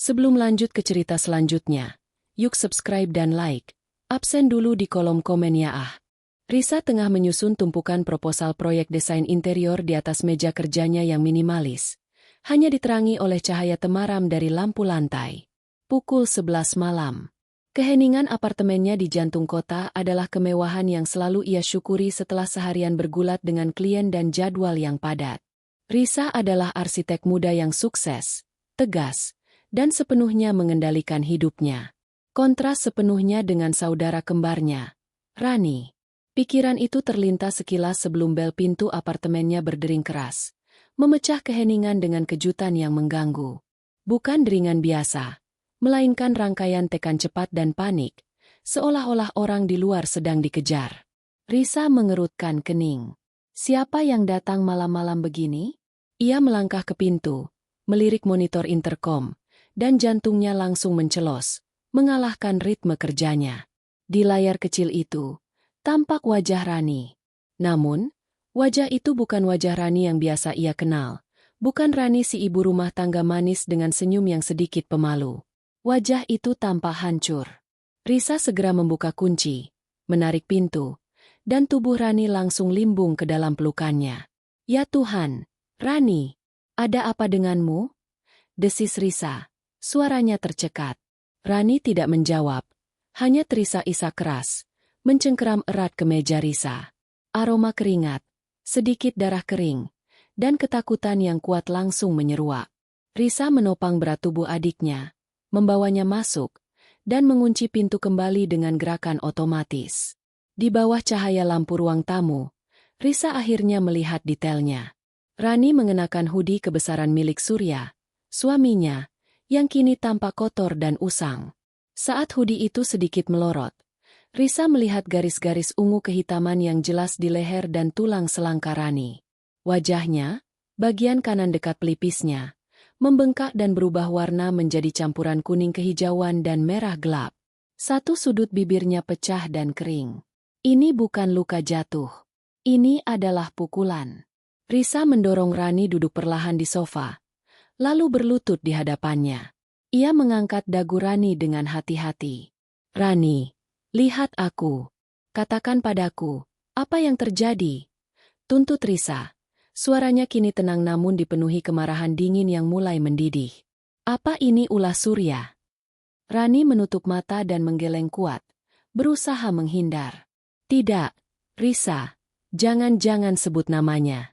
Sebelum lanjut ke cerita selanjutnya, yuk subscribe dan like. Absen dulu di kolom komen ya ah. Risa tengah menyusun tumpukan proposal proyek desain interior di atas meja kerjanya yang minimalis. Hanya diterangi oleh cahaya temaram dari lampu lantai. Pukul 11 malam. Keheningan apartemennya di jantung kota adalah kemewahan yang selalu ia syukuri setelah seharian bergulat dengan klien dan jadwal yang padat. Risa adalah arsitek muda yang sukses, tegas, dan sepenuhnya mengendalikan hidupnya. Kontras sepenuhnya dengan saudara kembarnya, Rani. Pikiran itu terlintas sekilas sebelum bel pintu apartemennya berdering keras, memecah keheningan dengan kejutan yang mengganggu. Bukan deringan biasa, melainkan rangkaian tekan cepat dan panik, seolah-olah orang di luar sedang dikejar. Risa mengerutkan kening. Siapa yang datang malam-malam begini? Ia melangkah ke pintu, melirik monitor intercom, dan jantungnya langsung mencelos, mengalahkan ritme kerjanya. Di layar kecil itu, tampak wajah Rani. Namun, wajah itu bukan wajah Rani yang biasa ia kenal. Bukan Rani si ibu rumah tangga manis dengan senyum yang sedikit pemalu. Wajah itu tampak hancur. Risa segera membuka kunci, menarik pintu, dan tubuh Rani langsung limbung ke dalam pelukannya. Ya Tuhan, Rani, ada apa denganmu? Desis Risa, suaranya tercekat. Rani tidak menjawab, hanya terisak-isak keras, mencengkeram erat ke meja Risa. Aroma keringat, sedikit darah kering, dan ketakutan yang kuat langsung menyeruak. Risa menopang berat tubuh adiknya, membawanya masuk, dan mengunci pintu kembali dengan gerakan otomatis. Di bawah cahaya lampu ruang tamu, Risa akhirnya melihat detailnya. Rani mengenakan hoodie kebesaran milik Surya, suaminya, yang kini tampak kotor dan usang. Saat hoodie itu sedikit melorot, Risa melihat garis-garis ungu kehitaman yang jelas di leher dan tulang selangkar Rani. Wajahnya, bagian kanan dekat pelipisnya, membengkak dan berubah warna menjadi campuran kuning kehijauan dan merah gelap. Satu sudut bibirnya pecah dan kering. Ini bukan luka jatuh. Ini adalah pukulan. Risa mendorong Rani duduk perlahan di sofa, lalu berlutut di hadapannya. Ia mengangkat dagu Rani dengan hati-hati. Rani, lihat aku. Katakan padaku, apa yang terjadi? Tuntut Risa. Suaranya kini tenang namun dipenuhi kemarahan dingin yang mulai mendidih. Apa ini ulah Surya? Rani menutup mata dan menggeleng kuat, berusaha menghindar. Tidak, Risa, jangan-jangan sebut namanya.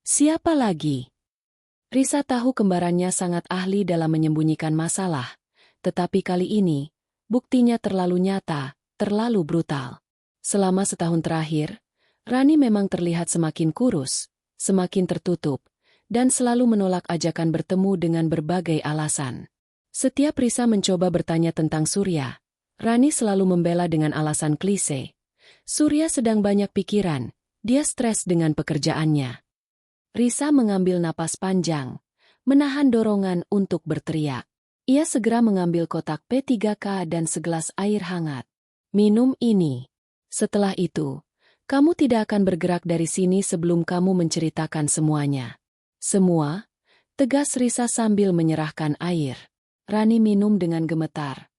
Siapa lagi? Risa tahu kembarannya sangat ahli dalam menyembunyikan masalah, tetapi kali ini, buktinya terlalu nyata, terlalu brutal. Selama setahun terakhir, Rani memang terlihat semakin kurus, semakin tertutup, dan selalu menolak ajakan bertemu dengan berbagai alasan. Setiap Risa mencoba bertanya tentang Surya, Rani selalu membela dengan alasan klise. Surya sedang banyak pikiran, dia stres dengan pekerjaannya. Risa mengambil napas panjang, menahan dorongan untuk berteriak. Ia segera mengambil kotak P3K dan segelas air hangat. Minum ini. Setelah itu, kamu tidak akan bergerak dari sini sebelum kamu menceritakan semuanya. Semua? Tegas Risa sambil menyerahkan air. Rani minum dengan gemetar.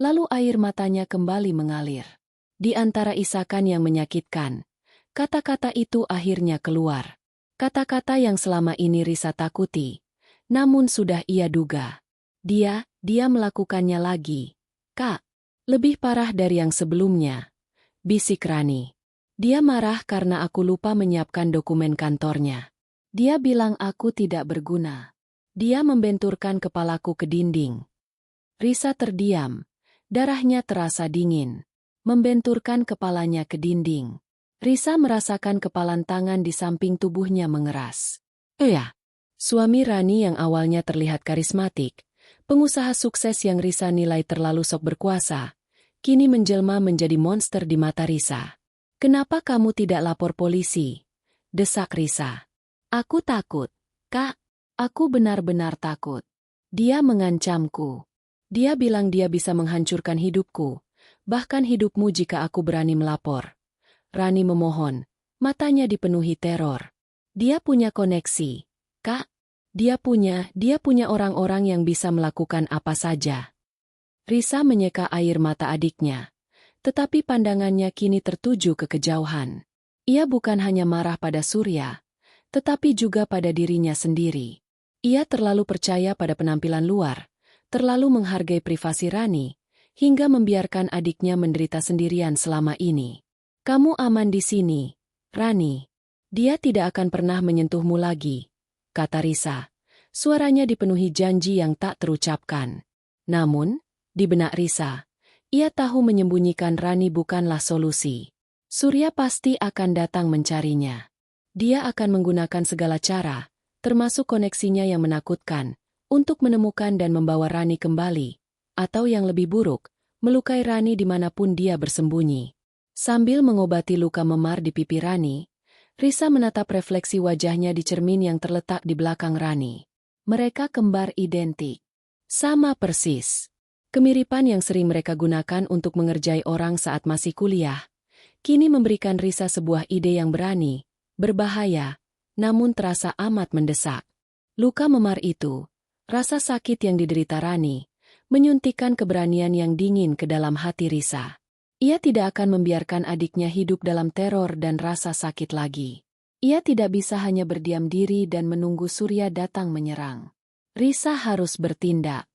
Lalu air matanya kembali mengalir. Di antara isakan yang menyakitkan, kata-kata itu akhirnya keluar. Kata-kata yang selama ini Risa takuti, namun sudah ia duga. Dia melakukannya lagi. Kak, lebih parah dari yang sebelumnya, bisik Rani. Dia marah karena aku lupa menyiapkan dokumen kantornya. Dia bilang aku tidak berguna. Dia membenturkan kepalaku ke dinding. Risa terdiam, darahnya terasa dingin. Membenturkan kepalanya ke dinding. Risa merasakan kepalan tangan di samping tubuhnya mengeras. Suami Rani yang awalnya terlihat karismatik, pengusaha sukses yang Risa nilai terlalu sok berkuasa, kini menjelma menjadi monster di mata Risa. Kenapa kamu tidak lapor polisi? Desak Risa. Aku takut, Kak. Aku benar-benar takut. Dia mengancamku. Dia bilang dia bisa menghancurkan hidupku, bahkan hidupmu jika aku berani melapor. Rani memohon, matanya dipenuhi teror. Dia punya koneksi, Kak. Dia punya orang-orang yang bisa melakukan apa saja. Risa menyeka air mata adiknya. Tetapi pandangannya kini tertuju ke kejauhan. Ia bukan hanya marah pada Surya, tetapi juga pada dirinya sendiri. Ia terlalu percaya pada penampilan luar, terlalu menghargai privasi Rani, hingga membiarkan adiknya menderita sendirian selama ini. Kamu aman di sini, Rani. Dia tidak akan pernah menyentuhmu lagi, kata Risa. Suaranya dipenuhi janji yang tak terucapkan. Namun, di benak Risa, ia tahu menyembunyikan Rani bukanlah solusi. Surya pasti akan datang mencarinya. Dia akan menggunakan segala cara, termasuk koneksinya yang menakutkan, untuk menemukan dan membawa Rani kembali, atau yang lebih buruk, melukai Rani dimanapun dia bersembunyi. Sambil mengobati luka memar di pipi Rani, Risa menatap refleksi wajahnya di cermin yang terletak di belakang Rani. Mereka kembar identik. Sama persis. Kemiripan yang sering mereka gunakan untuk mengerjai orang saat masih kuliah, kini memberikan Risa sebuah ide yang berani, berbahaya, namun terasa amat mendesak. Luka memar itu, rasa sakit yang diderita Rani, menyuntikkan keberanian yang dingin ke dalam hati Risa. Ia tidak akan membiarkan adiknya hidup dalam teror dan rasa sakit lagi. Ia tidak bisa hanya berdiam diri dan menunggu Surya datang menyerang. Risa harus bertindak.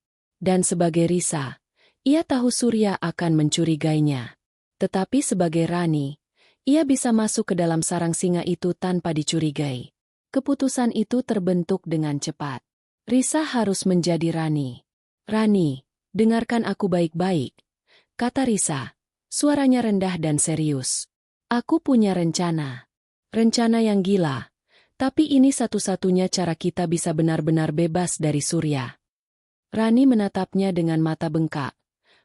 Dan sebagai Risa, ia tahu Surya akan mencurigainya. Tetapi sebagai Rani, ia bisa masuk ke dalam sarang singa itu tanpa dicurigai. Keputusan itu terbentuk dengan cepat. Risa harus menjadi Rani. Rani, dengarkan aku baik-baik, kata Risa, suaranya rendah dan serius. Aku punya rencana. Rencana yang gila, tapi ini satu-satunya cara kita bisa benar-benar bebas dari Surya. Rani menatapnya dengan mata bengkak,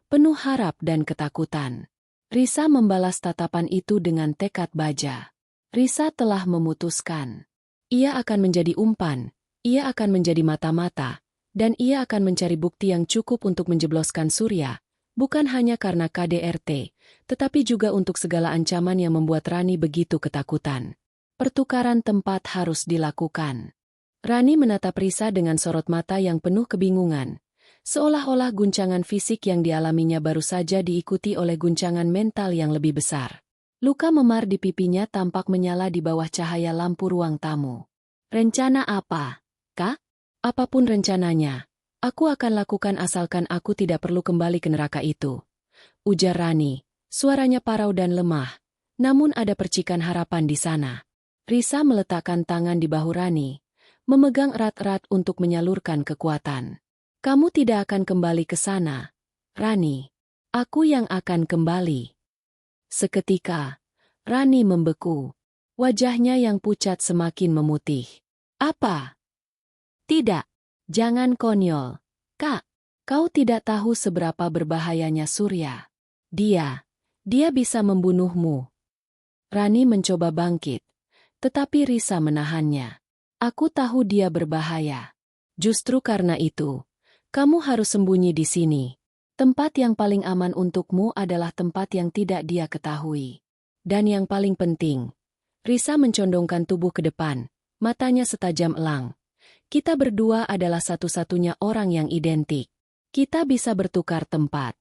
penuh harap dan ketakutan. Risa membalas tatapan itu dengan tekad baja. Risa telah memutuskan. Ia akan menjadi umpan, ia akan menjadi mata-mata, dan ia akan mencari bukti yang cukup untuk menjebloskan Surya, bukan hanya karena KDRT, tetapi juga untuk segala ancaman yang membuat Rani begitu ketakutan. Pertukaran tempat harus dilakukan. Rani menatap Risa dengan sorot mata yang penuh kebingungan, seolah-olah guncangan fisik yang dialaminya baru saja diikuti oleh guncangan mental yang lebih besar. Luka memar di pipinya tampak menyala di bawah cahaya lampu ruang tamu. Rencana apa, Kak? Apapun rencananya, aku akan lakukan asalkan aku tidak perlu kembali ke neraka itu, ujar Rani, suaranya parau dan lemah, namun ada percikan harapan di sana. Risa meletakkan tangan di bahu Rani, memegang erat-erat untuk menyalurkan kekuatan. Kamu tidak akan kembali ke sana, Rani. Aku yang akan kembali. Seketika, Rani membeku. Wajahnya yang pucat semakin memutih. Apa? Tidak. Jangan konyol. Kak, kau tidak tahu seberapa berbahayanya Surya. Dia bisa membunuhmu. Rani mencoba bangkit, tetapi Risa menahannya. Aku tahu dia berbahaya. Justru karena itu, kamu harus sembunyi di sini. Tempat yang paling aman untukmu adalah tempat yang tidak dia ketahui. Dan yang paling penting, Risa mencondongkan tubuh ke depan, matanya setajam elang. Kita berdua adalah satu-satunya orang yang identik. Kita bisa bertukar tempat.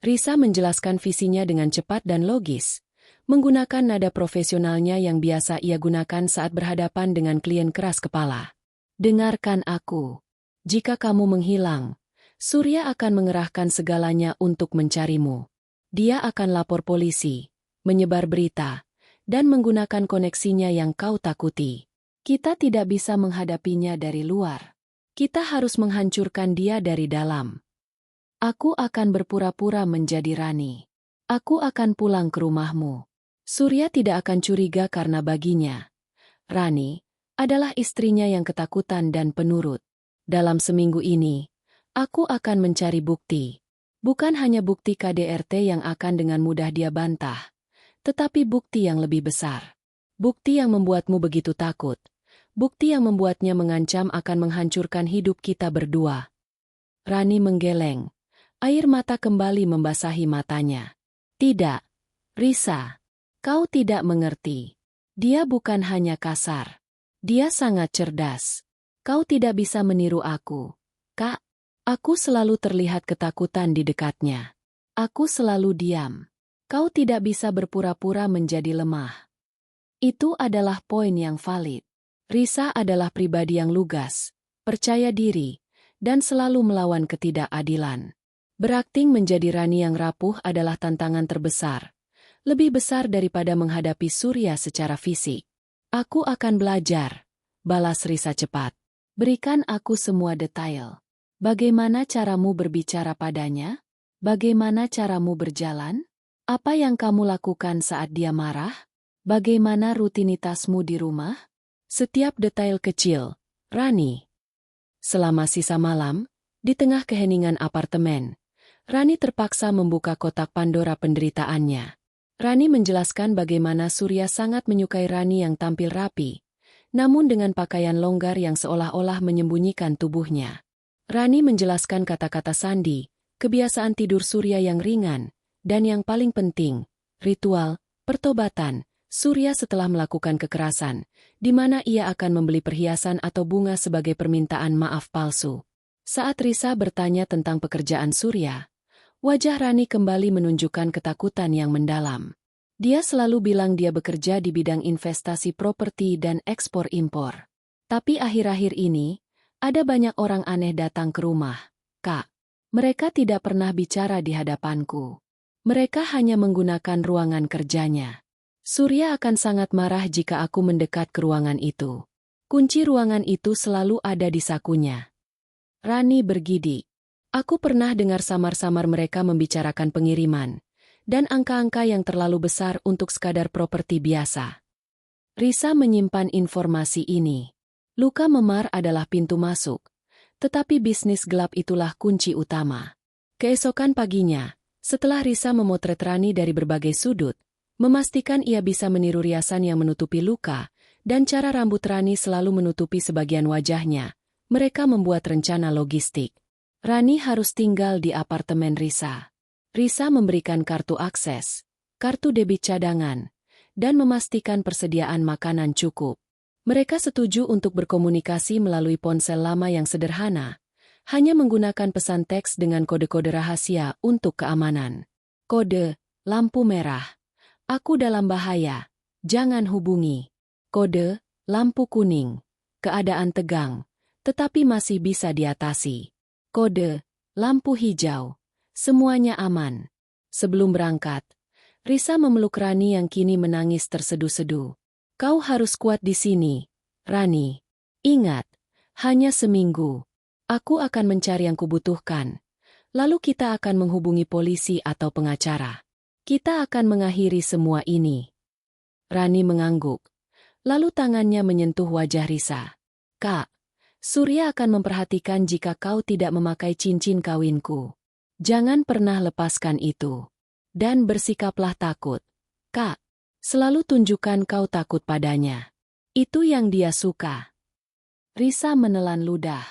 Risa menjelaskan visinya dengan cepat dan logis, menggunakan nada profesionalnya yang biasa ia gunakan saat berhadapan dengan klien keras kepala. Dengarkan aku. Jika kamu menghilang, Surya akan mengerahkan segalanya untuk mencarimu. Dia akan lapor polisi, menyebar berita, dan menggunakan koneksinya yang kau takuti. Kita tidak bisa menghadapinya dari luar. Kita harus menghancurkan dia dari dalam. Aku akan berpura-pura menjadi Rani. Aku akan pulang ke rumahmu. Surya tidak akan curiga karena baginya, Rani adalah istrinya yang ketakutan dan penurut. Dalam seminggu ini, aku akan mencari bukti. Bukan hanya bukti KDRT yang akan dengan mudah dia bantah, tetapi bukti yang lebih besar. Bukti yang membuatmu begitu takut. Bukti yang membuatnya mengancam akan menghancurkan hidup kita berdua. Rani menggeleng. Air mata kembali membasahi matanya. Tidak, Risa. Kau tidak mengerti. Dia bukan hanya kasar. Dia sangat cerdas. Kau tidak bisa meniru aku, Kak. Aku selalu terlihat ketakutan di dekatnya. Aku selalu diam. Kau tidak bisa berpura-pura menjadi lemah. Itu adalah poin yang valid. Risa adalah pribadi yang lugas, percaya diri, dan selalu melawan ketidakadilan. Berakting menjadi Rani yang rapuh adalah tantangan terbesar. Lebih besar daripada menghadapi Surya secara fisik. Aku akan belajar, balas Risa cepat. Berikan aku semua detail. Bagaimana caramu berbicara padanya? Bagaimana caramu berjalan? Apa yang kamu lakukan saat dia marah? Bagaimana rutinitasmu di rumah? Setiap detail kecil, Rani. Selama sisa malam, di tengah keheningan apartemen, Rani terpaksa membuka kotak Pandora penderitaannya. Rani menjelaskan bagaimana Surya sangat menyukai Rani yang tampil rapi, namun dengan pakaian longgar yang seolah-olah menyembunyikan tubuhnya. Rani menjelaskan kata-kata sandi, kebiasaan tidur Surya yang ringan, dan yang paling penting, ritual, pertobatan, Surya setelah melakukan kekerasan, di mana ia akan membeli perhiasan atau bunga sebagai permintaan maaf palsu. Saat Risa bertanya tentang pekerjaan Surya, wajah Rani kembali menunjukkan ketakutan yang mendalam. Dia selalu bilang dia bekerja di bidang investasi properti dan ekspor-impor. Tapi akhir-akhir ini, ada banyak orang aneh datang ke rumah, Kak. Mereka tidak pernah bicara di hadapanku. Mereka hanya menggunakan ruangan kerjanya. Surya akan sangat marah jika aku mendekat ke ruangan itu. Kunci ruangan itu selalu ada di sakunya. Rani bergidik. Aku pernah dengar samar-samar mereka membicarakan pengiriman, dan angka-angka yang terlalu besar untuk sekadar properti biasa. Risa menyimpan informasi ini. Luka memar adalah pintu masuk, tetapi bisnis gelap itulah kunci utama. Keesokan paginya, setelah Risa memotret Rani dari berbagai sudut, memastikan ia bisa meniru riasan yang menutupi luka, dan cara rambut Rani selalu menutupi sebagian wajahnya, mereka membuat rencana logistik. Rani harus tinggal di apartemen Risa. Risa memberikan kartu akses, kartu debit cadangan, dan memastikan persediaan makanan cukup. Mereka setuju untuk berkomunikasi melalui ponsel lama yang sederhana, hanya menggunakan pesan teks dengan kode-kode rahasia untuk keamanan. Kode, lampu merah. Aku dalam bahaya. Jangan hubungi. Kode, lampu kuning. Keadaan tegang, tetapi masih bisa diatasi. Kode, lampu hijau. Semuanya aman. Sebelum berangkat, Risa memeluk Rani yang kini menangis terseduh-seduh. Kau harus kuat di sini, Rani. Ingat, hanya seminggu. Aku akan mencari yang kubutuhkan. Lalu kita akan menghubungi polisi atau pengacara. Kita akan mengakhiri semua ini. Rani mengangguk. Lalu tangannya menyentuh wajah Risa. Kak, Surya akan memperhatikan jika kau tidak memakai cincin kawinku. Jangan pernah lepaskan itu. Dan bersikaplah takut. Kak, selalu tunjukkan kau takut padanya. Itu yang dia suka. Risa menelan ludah.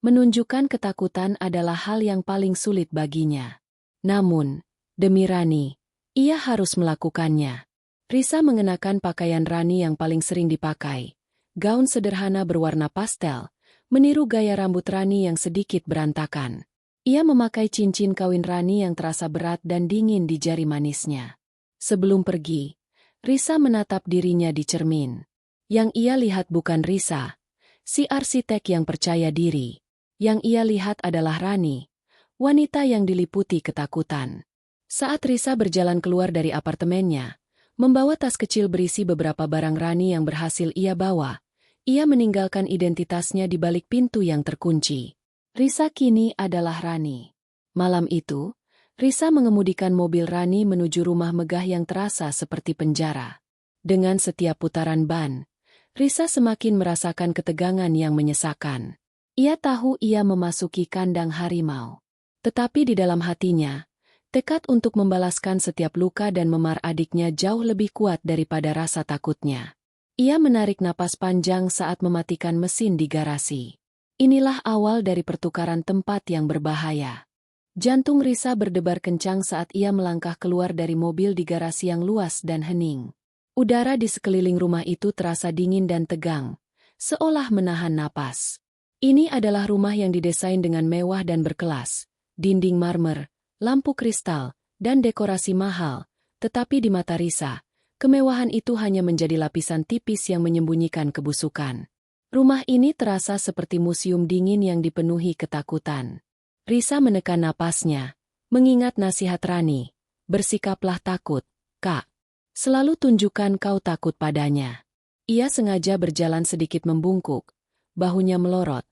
Menunjukkan ketakutan adalah hal yang paling sulit baginya. Namun, demi Rani, ia harus melakukannya. Risa mengenakan pakaian Rani yang paling sering dipakai. Gaun sederhana berwarna pastel, meniru gaya rambut Rani yang sedikit berantakan. Ia memakai cincin kawin Rani yang terasa berat dan dingin di jari manisnya. Sebelum pergi, Risa menatap dirinya di cermin. Yang ia lihat bukan Risa, si arsitek yang percaya diri. Yang ia lihat adalah Rani, wanita yang diliputi ketakutan. Saat Risa berjalan keluar dari apartemennya, membawa tas kecil berisi beberapa barang Rani yang berhasil ia bawa, ia meninggalkan identitasnya di balik pintu yang terkunci. Risa kini adalah Rani. Malam itu, Risa mengemudikan mobil Rani menuju rumah megah yang terasa seperti penjara. Dengan setiap putaran ban, Risa semakin merasakan ketegangan yang menyesakan. Ia tahu ia memasuki kandang harimau. Tetapi di dalam hatinya, tekad untuk membalaskan setiap luka dan memar adiknya jauh lebih kuat daripada rasa takutnya. Ia menarik napas panjang saat mematikan mesin di garasi. Inilah awal dari pertukaran tempat yang berbahaya. Jantung Risa berdebar kencang saat ia melangkah keluar dari mobil di garasi yang luas dan hening. Udara di sekeliling rumah itu terasa dingin dan tegang, seolah menahan napas. Ini adalah rumah yang didesain dengan mewah dan berkelas, dinding marmer, lampu kristal, dan dekorasi mahal, tetapi di mata Risa, kemewahan itu hanya menjadi lapisan tipis yang menyembunyikan kebusukan. Rumah ini terasa seperti museum dingin yang dipenuhi ketakutan. Risa menekan napasnya, mengingat nasihat Rani, bersikaplah takut, Kak. Selalu tunjukkan kau takut padanya. Ia sengaja berjalan sedikit membungkuk, bahunya melorot,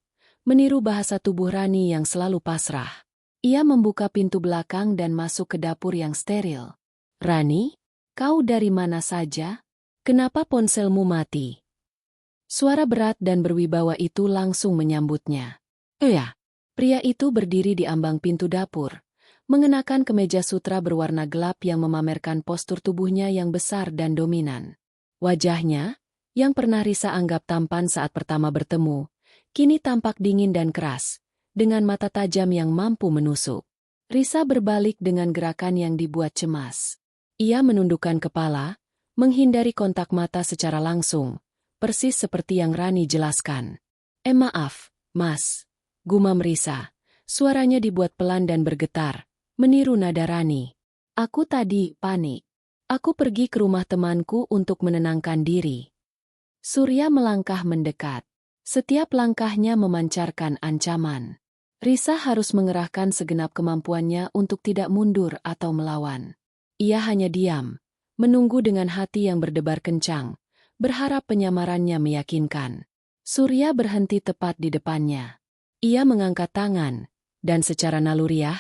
meniru bahasa tubuh Rani yang selalu pasrah. Ia membuka pintu belakang dan masuk ke dapur yang steril. Rani, kau dari mana saja? Kenapa ponselmu mati? Suara berat dan berwibawa itu langsung menyambutnya. Ya, pria itu berdiri di ambang pintu dapur, mengenakan kemeja sutra berwarna gelap yang memamerkan postur tubuhnya yang besar dan dominan. Wajahnya, yang pernah Risa anggap tampan saat pertama bertemu, kini tampak dingin dan keras, dengan mata tajam yang mampu menusuk. Risa berbalik dengan gerakan yang dibuat cemas. Ia menundukkan kepala, menghindari kontak mata secara langsung, persis seperti yang Rani jelaskan. Maaf, Mas. Gumam Risa. Suaranya dibuat pelan dan bergetar, meniru nada Rani. Aku tadi panik. Aku pergi ke rumah temanku untuk menenangkan diri. Surya melangkah mendekat. Setiap langkahnya memancarkan ancaman. Risa harus mengerahkan segenap kemampuannya untuk tidak mundur atau melawan. Ia hanya diam, menunggu dengan hati yang berdebar kencang, berharap penyamarannya meyakinkan. Surya berhenti tepat di depannya. Ia mengangkat tangan, dan secara naluriah,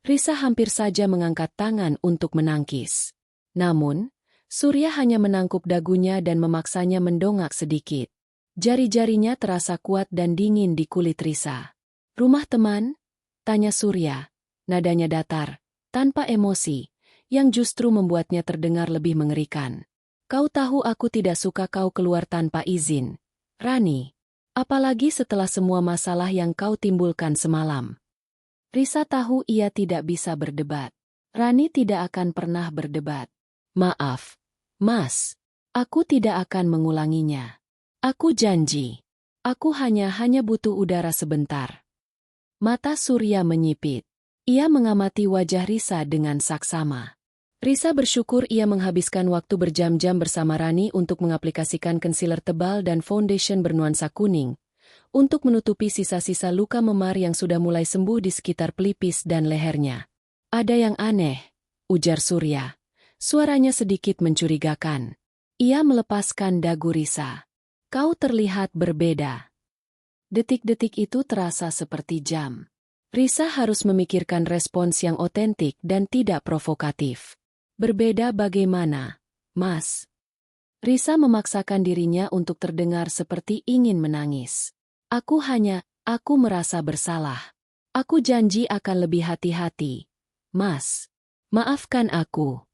Risa hampir saja mengangkat tangan untuk menangkis. Namun, Surya hanya menangkup dagunya dan memaksanya mendongak sedikit. Jari-jarinya terasa kuat dan dingin di kulit Risa. Rumah teman? Tanya Surya, nadanya datar, tanpa emosi, yang justru membuatnya terdengar lebih mengerikan. Kau tahu aku tidak suka kau keluar tanpa izin, Rani. Apalagi setelah semua masalah yang kau timbulkan semalam. Risa tahu ia tidak bisa berdebat. Rani tidak akan pernah berdebat. Maaf, Mas. Aku tidak akan mengulanginya. Aku janji. Aku hanya butuh udara sebentar. Mata Surya menyipit. Ia mengamati wajah Risa dengan saksama. Risa bersyukur ia menghabiskan waktu berjam-jam bersama Rani untuk mengaplikasikan concealer tebal dan foundation bernuansa kuning, untuk menutupi sisa-sisa luka memar yang sudah mulai sembuh di sekitar pelipis dan lehernya. Ada yang aneh, ujar Surya. Suaranya sedikit mencurigakan. Ia melepaskan dagu Risa. Kau terlihat berbeda. Detik-detik itu terasa seperti jam. Risa harus memikirkan respons yang otentik dan tidak provokatif. Berbeda bagaimana, Mas? Risa memaksakan dirinya untuk terdengar seperti ingin menangis. Aku merasa bersalah. Aku janji akan lebih hati-hati. Mas, maafkan aku.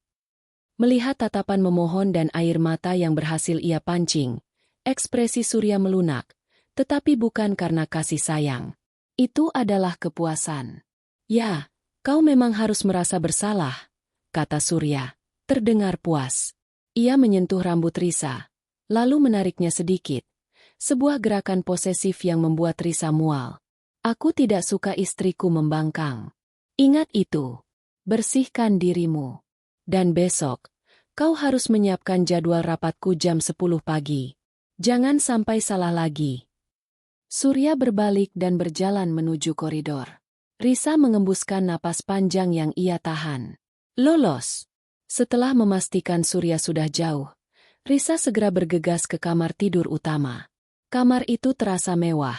Melihat tatapan memohon dan air mata yang berhasil ia pancing, ekspresi Surya melunak, tetapi bukan karena kasih sayang. Itu adalah kepuasan. Ya, kau memang harus merasa bersalah, kata Surya, terdengar puas. Ia menyentuh rambut Risa, lalu menariknya sedikit, sebuah gerakan posesif yang membuat Risa mual. Aku tidak suka istriku membangkang. Ingat itu. Bersihkan dirimu. Dan besok, kau harus menyiapkan jadwal rapatku jam 10 pagi. Jangan sampai salah lagi. Surya berbalik dan berjalan menuju koridor. Risa mengembuskan napas panjang yang ia tahan. Lolos. Setelah memastikan Surya sudah jauh, Risa segera bergegas ke kamar tidur utama. Kamar itu terasa mewah,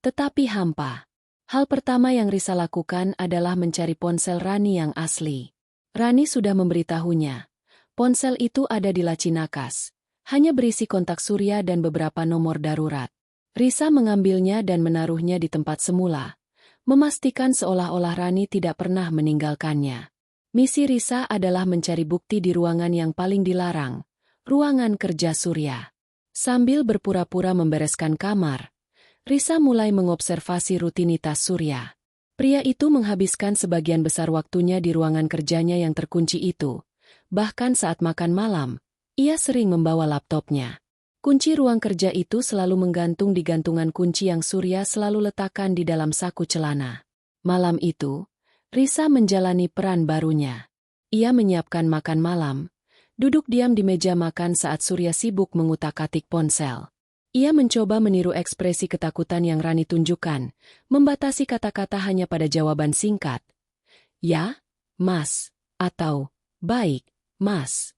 tetapi hampa. Hal pertama yang Risa lakukan adalah mencari ponsel Rani yang asli. Rani sudah memberitahunya. Ponsel itu ada di laci nakas, hanya berisi kontak Surya dan beberapa nomor darurat. Risa mengambilnya dan menaruhnya di tempat semula, memastikan seolah-olah Rani tidak pernah meninggalkannya. Misi Risa adalah mencari bukti di ruangan yang paling dilarang, ruangan kerja Surya. Sambil berpura-pura membereskan kamar, Risa mulai mengobservasi rutinitas Surya. Pria itu menghabiskan sebagian besar waktunya di ruangan kerjanya yang terkunci itu. Bahkan saat makan malam, ia sering membawa laptopnya. Kunci ruang kerja itu selalu menggantung di gantungan kunci yang Surya selalu letakkan di dalam saku celana. Malam itu, Risa menjalani peran barunya. Ia menyiapkan makan malam, duduk diam di meja makan saat Surya sibuk mengutak-atik ponsel. Ia mencoba meniru ekspresi ketakutan yang Rani tunjukkan, membatasi kata-kata hanya pada jawaban singkat. Ya, Mas, atau baik, Mas.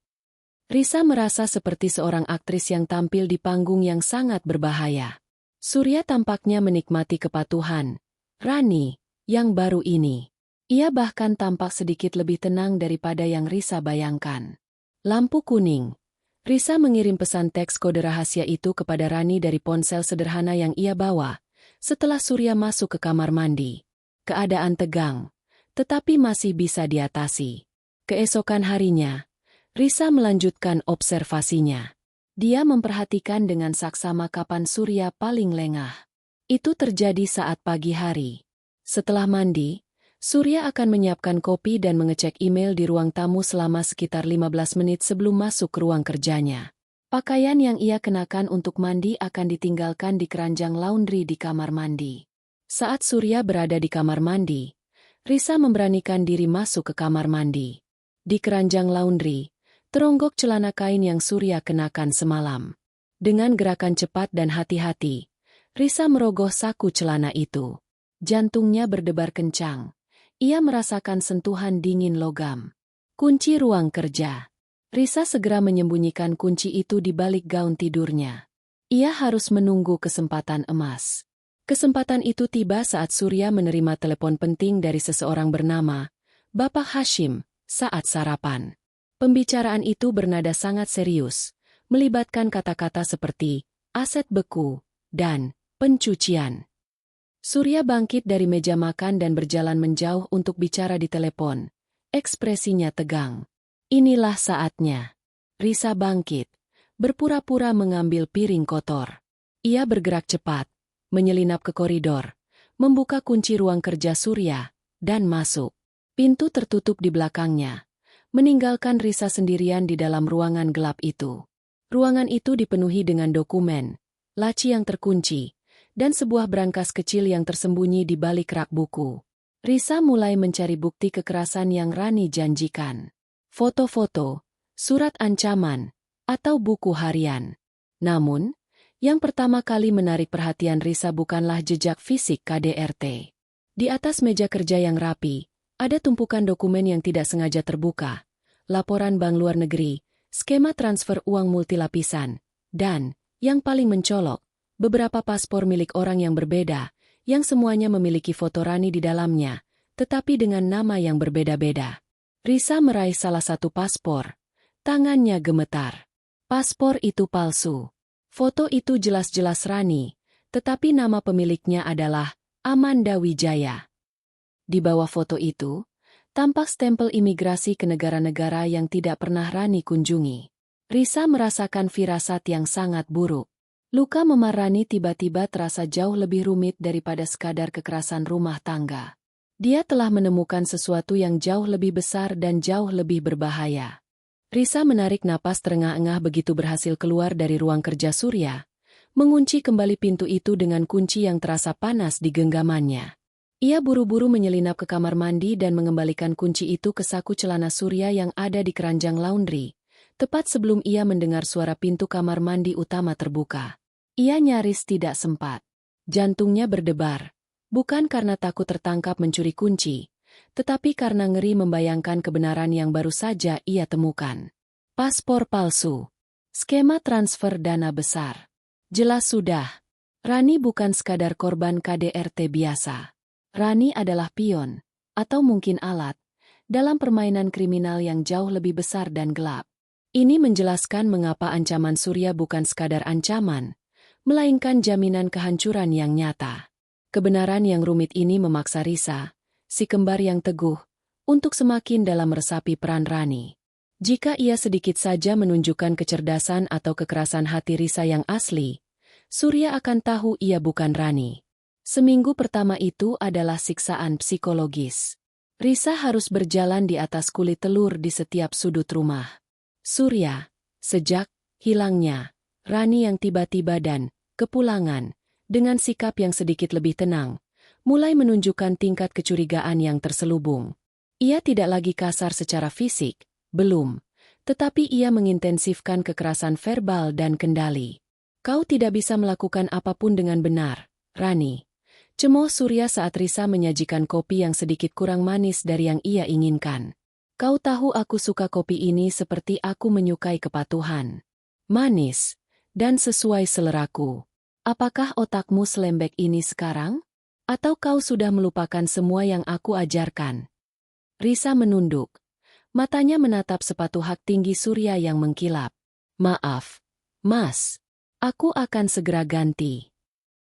Risa merasa seperti seorang aktris yang tampil di panggung yang sangat berbahaya. Surya tampaknya menikmati kepatuhan Rani yang baru ini. Ia bahkan tampak sedikit lebih tenang daripada yang Risa bayangkan. Lampu kuning. Risa mengirim pesan teks kode rahasia itu kepada Rani dari ponsel sederhana yang ia bawa, setelah Surya masuk ke kamar mandi. Keadaan tegang, tetapi masih bisa diatasi. Keesokan harinya, Risa melanjutkan observasinya. Dia memperhatikan dengan saksama kapan Surya paling lengah. Itu terjadi saat pagi hari. Setelah mandi, Surya akan menyiapkan kopi dan mengecek email di ruang tamu selama sekitar 15 menit sebelum masuk ke ruang kerjanya. Pakaian yang ia kenakan untuk mandi akan ditinggalkan di keranjang laundry di kamar mandi. Saat Surya berada di kamar mandi, Risa memberanikan diri masuk ke kamar mandi. Di keranjang laundry, teronggok celana kain yang Surya kenakan semalam. Dengan gerakan cepat dan hati-hati, Risa merogoh saku celana itu. Jantungnya berdebar kencang. Ia merasakan sentuhan dingin logam. Kunci ruang kerja. Risa segera menyembunyikan kunci itu di balik gaun tidurnya. Ia harus menunggu kesempatan emas. Kesempatan itu tiba saat Surya menerima telepon penting dari seseorang bernama Bapak Hashim saat sarapan. Pembicaraan itu bernada sangat serius, melibatkan kata-kata seperti aset beku dan pencucian. Surya bangkit dari meja makan dan berjalan menjauh untuk bicara di telepon. Ekspresinya tegang. Inilah saatnya. Risa bangkit, berpura-pura mengambil piring kotor. Ia bergerak cepat, menyelinap ke koridor, membuka kunci ruang kerja Surya, dan masuk. Pintu tertutup di belakangnya, meninggalkan Risa sendirian di dalam ruangan gelap itu. Ruangan itu dipenuhi dengan dokumen, laci yang terkunci, dan sebuah brankas kecil yang tersembunyi di balik rak buku. Risa mulai mencari bukti kekerasan yang Rani janjikan. Foto-foto, surat ancaman, atau buku harian. Namun, yang pertama kali menarik perhatian Risa bukanlah jejak fisik KDRT. Di atas meja kerja yang rapi, ada tumpukan dokumen yang tidak sengaja terbuka, laporan bank luar negeri, skema transfer uang multilapisan, dan, yang paling mencolok, beberapa paspor milik orang yang berbeda, yang semuanya memiliki foto Rani di dalamnya, tetapi dengan nama yang berbeda-beda. Risa meraih salah satu paspor. Tangannya gemetar. Paspor itu palsu. Foto itu jelas-jelas Rani, tetapi nama pemiliknya adalah Amanda Wijaya. Di bawah foto itu, tampak stempel imigrasi ke negara-negara yang tidak pernah Rani kunjungi. Risa merasakan firasat yang sangat buruk. Luka memar Rani tiba-tiba terasa jauh lebih rumit daripada sekadar kekerasan rumah tangga. Dia telah menemukan sesuatu yang jauh lebih besar dan jauh lebih berbahaya. Risa menarik napas terengah-engah begitu berhasil keluar dari ruang kerja Surya, mengunci kembali pintu itu dengan kunci yang terasa panas di genggamannya. Ia buru-buru menyelinap ke kamar mandi dan mengembalikan kunci itu ke saku celana Surya yang ada di keranjang laundry, tepat sebelum ia mendengar suara pintu kamar mandi utama terbuka. Ia nyaris tidak sempat. Jantungnya berdebar, bukan karena takut tertangkap mencuri kunci, tetapi karena ngeri membayangkan kebenaran yang baru saja ia temukan. Paspor palsu. Skema transfer dana besar. Jelas sudah. Rani bukan sekadar korban KDRT biasa. Rani adalah pion, atau mungkin alat, dalam permainan kriminal yang jauh lebih besar dan gelap. Ini menjelaskan mengapa ancaman Surya bukan sekadar ancaman, melainkan jaminan kehancuran yang nyata. Kebenaran yang rumit ini memaksa Risa, si kembar yang teguh, untuk semakin dalam meresapi peran Rani. Jika ia sedikit saja menunjukkan kecerdasan atau kekerasan hati Risa yang asli, Surya akan tahu ia bukan Rani. Seminggu pertama itu adalah siksaan psikologis. Risa harus berjalan di atas kulit telur di setiap sudut rumah. Surya, sejak hilangnya Rani yang tiba-tiba dan kepulangan, dengan sikap yang sedikit lebih tenang, mulai menunjukkan tingkat kecurigaan yang terselubung. Ia tidak lagi kasar secara fisik, belum, tetapi ia mengintensifkan kekerasan verbal dan kendali. Kau tidak bisa melakukan apapun dengan benar, Rani. Cemooh Surya saat Risa menyajikan kopi yang sedikit kurang manis dari yang ia inginkan. Kau tahu aku suka kopi ini seperti aku menyukai kepatuhan. Manis, dan sesuai seleraku. Apakah otakmu selembek ini sekarang? Atau kau sudah melupakan semua yang aku ajarkan? Risa menunduk. Matanya menatap sepatu hak tinggi Surya yang mengkilap. Maaf, Mas. Aku akan segera ganti.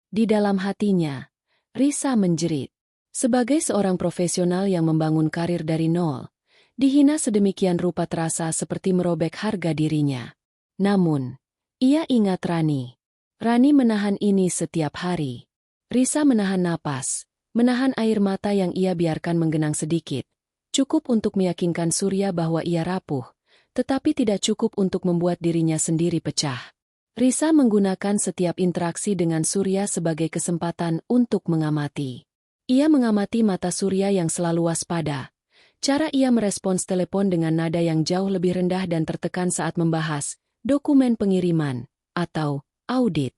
Di dalam hatinya, Risa menjerit. Sebagai seorang profesional yang membangun karir dari nol, dihina sedemikian rupa terasa seperti merobek harga dirinya. Namun, ia ingat Rani. Rani menahan ini setiap hari. Risa menahan napas, menahan air mata yang ia biarkan menggenang sedikit. Cukup untuk meyakinkan Surya bahwa ia rapuh, tetapi tidak cukup untuk membuat dirinya sendiri pecah. Risa menggunakan setiap interaksi dengan Surya sebagai kesempatan untuk mengamati. Ia mengamati mata Surya yang selalu waspada. Cara ia merespons telepon dengan nada yang jauh lebih rendah dan tertekan saat membahas dokumen pengiriman atau audit.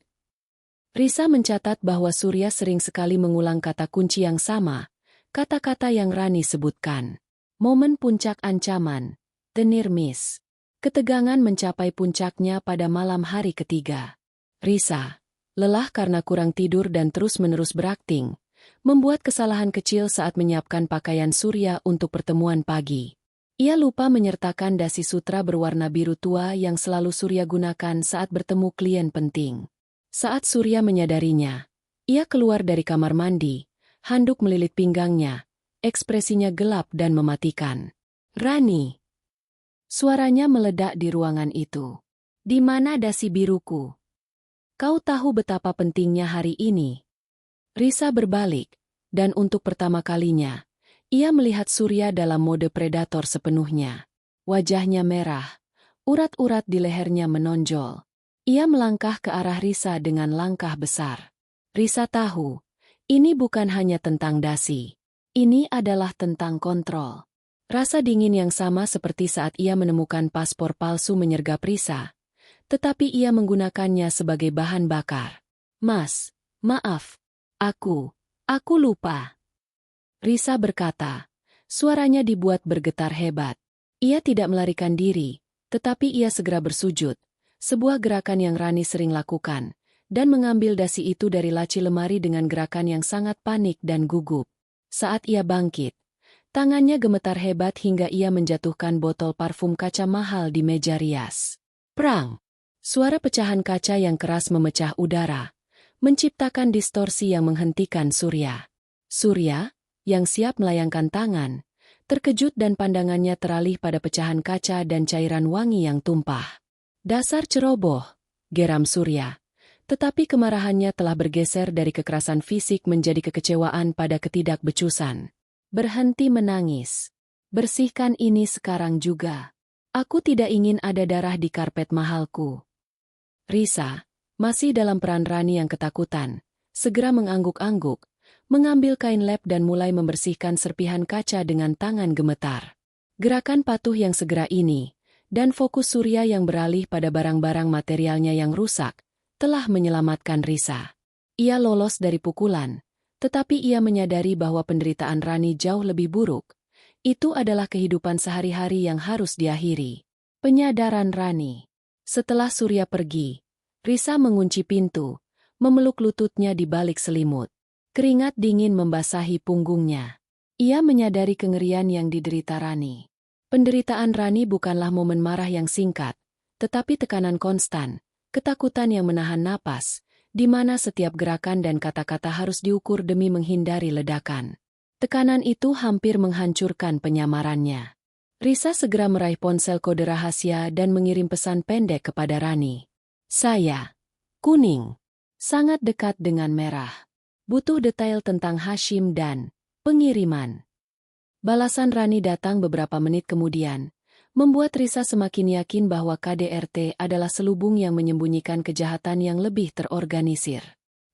Risa mencatat bahwa Surya sering sekali mengulang kata kunci yang sama, kata-kata yang Rani sebutkan. Momen puncak ancaman, the near miss. Ketegangan mencapai puncaknya pada malam hari ketiga. Risa, lelah karena kurang tidur dan terus-menerus berakting, membuat kesalahan kecil saat menyiapkan pakaian Surya untuk pertemuan pagi. Ia lupa menyertakan dasi sutra berwarna biru tua yang selalu Surya gunakan saat bertemu klien penting. Saat Surya menyadarinya, ia keluar dari kamar mandi, handuk melilit pinggangnya, ekspresinya gelap dan mematikan. Rani. Suaranya meledak di ruangan itu. Di mana dasi biruku? Kau tahu betapa pentingnya hari ini? Risa berbalik, dan untuk pertama kalinya, ia melihat Surya dalam mode predator sepenuhnya. Wajahnya merah, urat-urat di lehernya menonjol. Ia melangkah ke arah Risa dengan langkah besar. Risa tahu, ini bukan hanya tentang dasi. Ini adalah tentang kontrol. Rasa dingin yang sama seperti saat ia menemukan paspor palsu menyergap Risa, tetapi ia menggunakannya sebagai bahan bakar. Mas, maaf, aku lupa. Risa berkata, suaranya dibuat bergetar hebat. Ia tidak melarikan diri, tetapi ia segera bersujud, sebuah gerakan yang Rani sering lakukan, dan mengambil dasi itu dari laci lemari dengan gerakan yang sangat panik dan gugup. Saat ia bangkit, tangannya gemetar hebat hingga ia menjatuhkan botol parfum kaca mahal di meja rias. Prang! Suara pecahan kaca yang keras memecah udara, menciptakan distorsi yang menghentikan Surya. Surya, yang siap melayangkan tangan, terkejut dan pandangannya teralih pada pecahan kaca dan cairan wangi yang tumpah. Dasar ceroboh, geram Surya. Tetapi kemarahannya telah bergeser dari kekerasan fisik menjadi kekecewaan pada ketidakbecusan. Berhenti menangis. Bersihkan ini sekarang juga. Aku tidak ingin ada darah di karpet mahalku. Risa, masih dalam peran Rani yang ketakutan, segera mengangguk-angguk, mengambil kain lap dan mulai membersihkan serpihan kaca dengan tangan gemetar. Gerakan patuh yang segera ini, dan fokus Surya yang beralih pada barang-barang materialnya yang rusak, telah menyelamatkan Risa. Ia lolos dari pukulan, tetapi ia menyadari bahwa penderitaan Rani jauh lebih buruk. Itu adalah kehidupan sehari-hari yang harus diakhiri. Penyadaran Rani. Setelah Surya pergi, Risa mengunci pintu, memeluk lututnya di balik selimut. Keringat dingin membasahi punggungnya. Ia menyadari kengerian yang diderita Rani. Penderitaan Rani bukanlah momen marah yang singkat, tetapi tekanan konstan, ketakutan yang menahan napas, di mana setiap gerakan dan kata-kata harus diukur demi menghindari ledakan. Tekanan itu hampir menghancurkan penyamarannya. Risa segera meraih ponsel kode rahasia dan mengirim pesan pendek kepada Rani. Saya, kuning, sangat dekat dengan merah. Butuh detail tentang Hashim dan pengiriman. Balasan Rani datang beberapa menit kemudian, membuat Risa semakin yakin bahwa KDRT adalah selubung yang menyembunyikan kejahatan yang lebih terorganisir.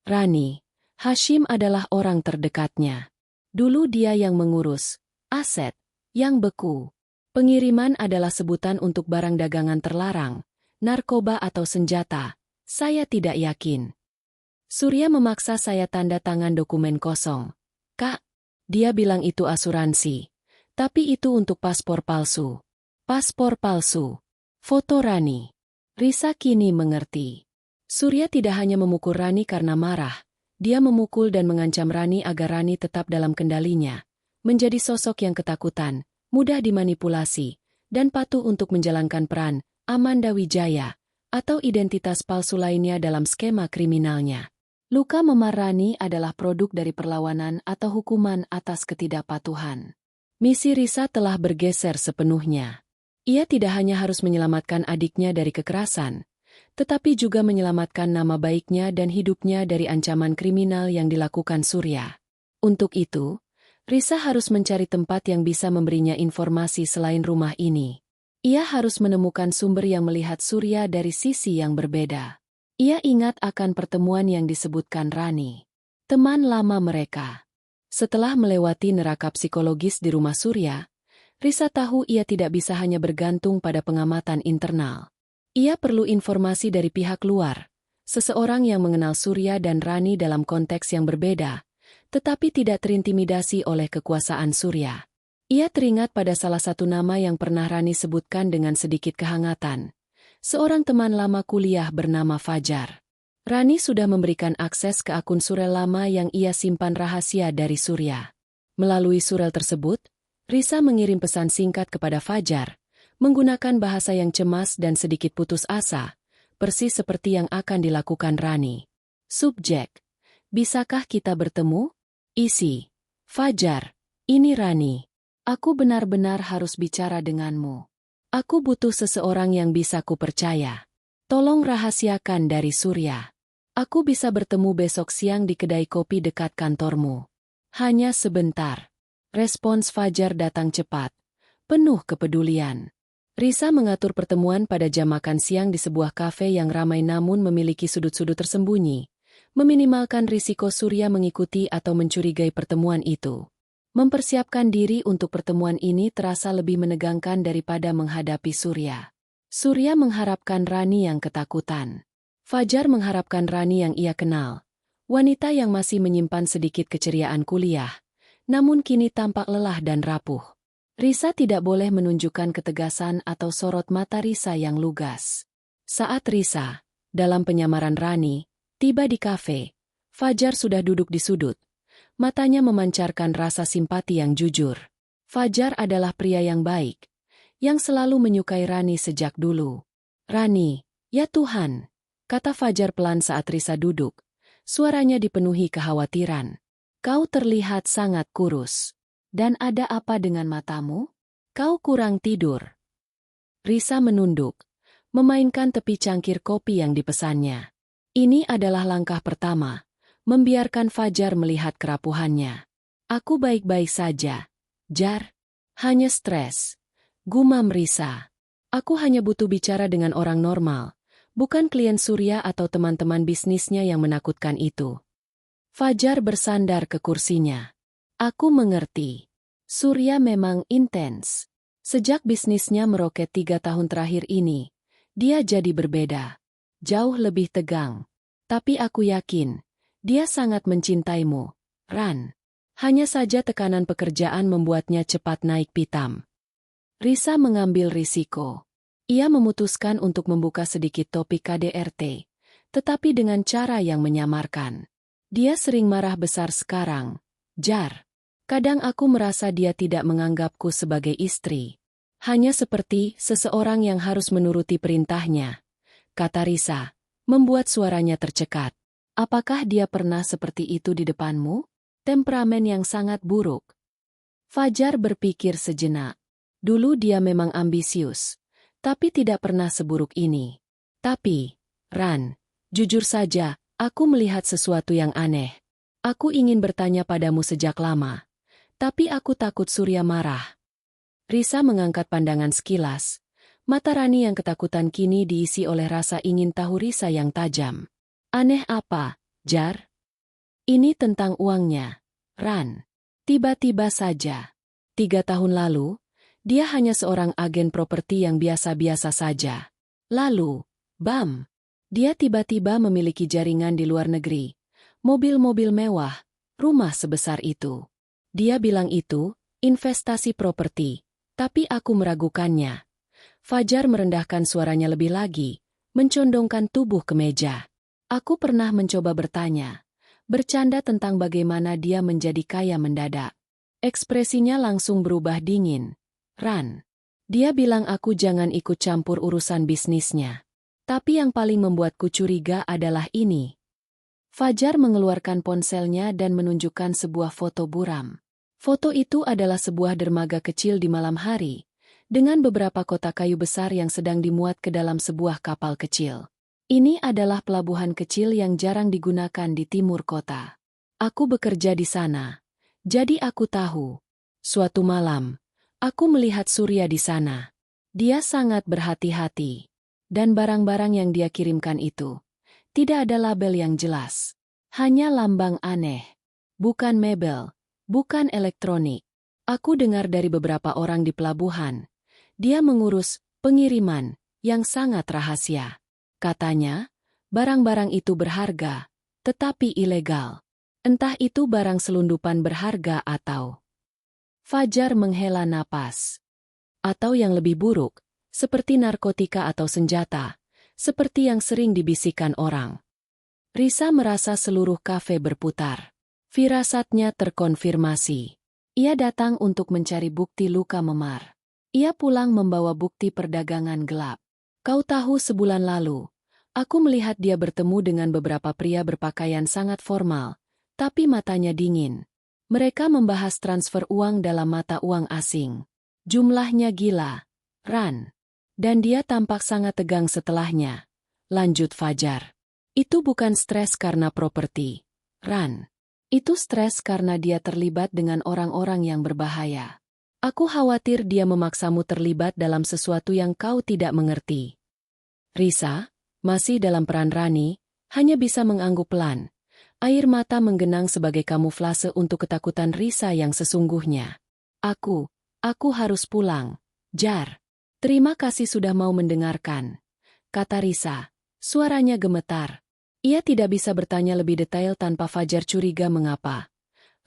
Rani, Hashim adalah orang terdekatnya. Dulu dia yang mengurus aset yang beku. Pengiriman adalah sebutan untuk barang dagangan terlarang, narkoba atau senjata. Saya tidak yakin. Surya memaksa saya tanda tangan dokumen kosong. Kak, dia bilang itu asuransi. Tapi itu untuk paspor palsu. Paspor palsu. Foto Rani. Risa kini mengerti. Surya tidak hanya memukul Rani karena marah. Dia memukul dan mengancam Rani agar Rani tetap dalam kendalinya. Menjadi sosok yang ketakutan, mudah dimanipulasi, dan patuh untuk menjalankan peran Amanda Wijaya atau identitas palsu lainnya dalam skema kriminalnya. Luka memar Rani adalah produk dari perlawanan atau hukuman atas ketidakpatuhan. Misi Risa telah bergeser sepenuhnya. Ia tidak hanya harus menyelamatkan adiknya dari kekerasan, tetapi juga menyelamatkan nama baiknya dan hidupnya dari ancaman kriminal yang dilakukan Surya. Untuk itu, Risa harus mencari tempat yang bisa memberinya informasi selain rumah ini. Ia harus menemukan sumber yang melihat Surya dari sisi yang berbeda. Ia ingat akan pertemuan yang disebutkan Rani, teman lama mereka. Setelah melewati neraka psikologis di rumah Surya, Risa tahu ia tidak bisa hanya bergantung pada pengamatan internal. Ia perlu informasi dari pihak luar, seseorang yang mengenal Surya dan Rani dalam konteks yang berbeda, tetapi tidak terintimidasi oleh kekuasaan Surya. Ia teringat pada salah satu nama yang pernah Rani sebutkan dengan sedikit kehangatan. Seorang teman lama kuliah bernama Fajar. Rani sudah memberikan akses ke akun surel lama yang ia simpan rahasia dari Surya. Melalui surel tersebut, Risa mengirim pesan singkat kepada Fajar, menggunakan bahasa yang cemas dan sedikit putus asa, persis seperti yang akan dilakukan Rani. Subjek: bisakah kita bertemu? Isi: Fajar, ini Rani. Aku benar-benar harus bicara denganmu. Aku butuh seseorang yang bisa kupercaya. Tolong rahasiakan dari Surya. Aku bisa bertemu besok siang di kedai kopi dekat kantormu. Hanya sebentar. Respons Fajar datang cepat, penuh kepedulian. Risa mengatur pertemuan pada jam makan siang di sebuah kafe yang ramai namun memiliki sudut-sudut tersembunyi, meminimalkan risiko Surya mengikuti atau mencurigai pertemuan itu. Mempersiapkan diri untuk pertemuan ini terasa lebih menegangkan daripada menghadapi Surya. Surya mengharapkan Rani yang ketakutan. Fajar mengharapkan Rani yang ia kenal, wanita yang masih menyimpan sedikit keceriaan kuliah, namun kini tampak lelah dan rapuh. Risa tidak boleh menunjukkan ketegasan atau sorot mata Risa yang lugas. Saat Risa, dalam penyamaran Rani, tiba di kafe, Fajar sudah duduk di sudut. Matanya memancarkan rasa simpati yang jujur. Fajar adalah pria yang baik, yang selalu menyukai Rani sejak dulu. Rani, ya Tuhan, kata Fajar pelan saat Risa duduk. Suaranya dipenuhi kekhawatiran. Kau terlihat sangat kurus. Dan ada apa dengan matamu? Kau kurang tidur. Risa menunduk, memainkan tepi cangkir kopi yang dipesannya. Ini adalah langkah pertama, membiarkan Fajar melihat kerapuhannya. Aku baik-baik saja, Jar. Hanya stres. Gumam Risa. Aku hanya butuh bicara dengan orang normal, bukan klien Surya atau teman-teman bisnisnya yang menakutkan itu. Fajar bersandar ke kursinya. Aku mengerti. Surya memang intens. Sejak bisnisnya meroket 3 tahun terakhir ini, dia jadi berbeda. Jauh lebih tegang. Tapi aku yakin, dia sangat mencintaimu, Ran. Hanya saja tekanan pekerjaan membuatnya cepat naik pitam. Risa mengambil risiko. Ia memutuskan untuk membuka sedikit topik KDRT, tetapi dengan cara yang menyamarkan. Dia sering marah besar sekarang, Jar. Kadang aku merasa dia tidak menganggapku sebagai istri. Hanya seperti seseorang yang harus menuruti perintahnya, kata Risa, membuat suaranya tercekat. Apakah dia pernah seperti itu di depanmu? Temperamen yang sangat buruk. Fajar berpikir sejenak. Dulu dia memang ambisius, tapi tidak pernah seburuk ini. Tapi, Ran, jujur saja, aku melihat sesuatu yang aneh. Aku ingin bertanya padamu sejak lama. Tapi aku takut Surya marah. Risa mengangkat pandangan sekilas. Mata Rani yang ketakutan kini diisi oleh rasa ingin tahu Risa yang tajam. Aneh apa, Jar? Ini tentang uangnya, Ran. Tiba-tiba saja. 3 tahun lalu, dia hanya seorang agen properti yang biasa-biasa saja. Lalu, bam! Dia tiba-tiba memiliki jaringan di luar negeri. Mobil-mobil mewah, rumah sebesar itu. Dia bilang itu, investasi properti. Tapi aku meragukannya. Fajar merendahkan suaranya lebih lagi, mencondongkan tubuh ke meja. Aku pernah mencoba bertanya, bercanda tentang bagaimana dia menjadi kaya mendadak. Ekspresinya langsung berubah dingin. Ran. Dia bilang aku jangan ikut campur urusan bisnisnya. Tapi yang paling membuatku curiga adalah ini. Fajar mengeluarkan ponselnya dan menunjukkan sebuah foto buram. Foto itu adalah sebuah dermaga kecil di malam hari, dengan beberapa kotak kayu besar yang sedang dimuat ke dalam sebuah kapal kecil. Ini adalah pelabuhan kecil yang jarang digunakan di timur kota. Aku bekerja di sana, jadi aku tahu. Suatu malam, aku melihat Surya di sana. Dia sangat berhati-hati. Dan barang-barang yang dia kirimkan itu, tidak ada label yang jelas. Hanya lambang aneh. Bukan mebel. Bukan elektronik. Aku dengar dari beberapa orang di pelabuhan. Dia mengurus pengiriman yang sangat rahasia. Katanya, barang-barang itu berharga, tetapi ilegal. Entah itu barang selundupan berharga atau... Fajar menghela napas. Atau yang lebih buruk, seperti narkotika atau senjata, seperti yang sering dibisikkan orang. Risa merasa seluruh kafe berputar. Firasatnya terkonfirmasi. Ia datang untuk mencari bukti luka memar. Ia pulang membawa bukti perdagangan gelap. Kau tahu sebulan lalu, aku melihat dia bertemu dengan beberapa pria berpakaian sangat formal, tapi matanya dingin. Mereka membahas transfer uang dalam mata uang asing. Jumlahnya gila, Ran. Dan dia tampak sangat tegang setelahnya. Lanjut Fajar. Itu bukan stres karena properti, Ran. Itu stres karena dia terlibat dengan orang-orang yang berbahaya. Aku khawatir dia memaksamu terlibat dalam sesuatu yang kau tidak mengerti. Risa, masih dalam peran Rani, hanya bisa mengangguk pelan. Air mata menggenang sebagai kamuflase untuk ketakutan Risa yang sesungguhnya. Aku harus pulang. Jar. Terima kasih sudah mau mendengarkan. Kata Risa. Suaranya gemetar. Ia tidak bisa bertanya lebih detail tanpa Fajar curiga mengapa.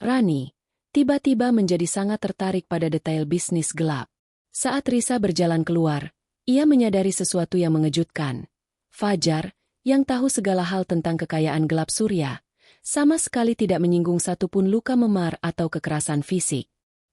Rani tiba-tiba menjadi sangat tertarik pada detail bisnis gelap. Saat Risa berjalan keluar, ia menyadari sesuatu yang mengejutkan. Fajar, yang tahu segala hal tentang kekayaan gelap Surya, sama sekali tidak menyinggung satupun luka memar atau kekerasan fisik.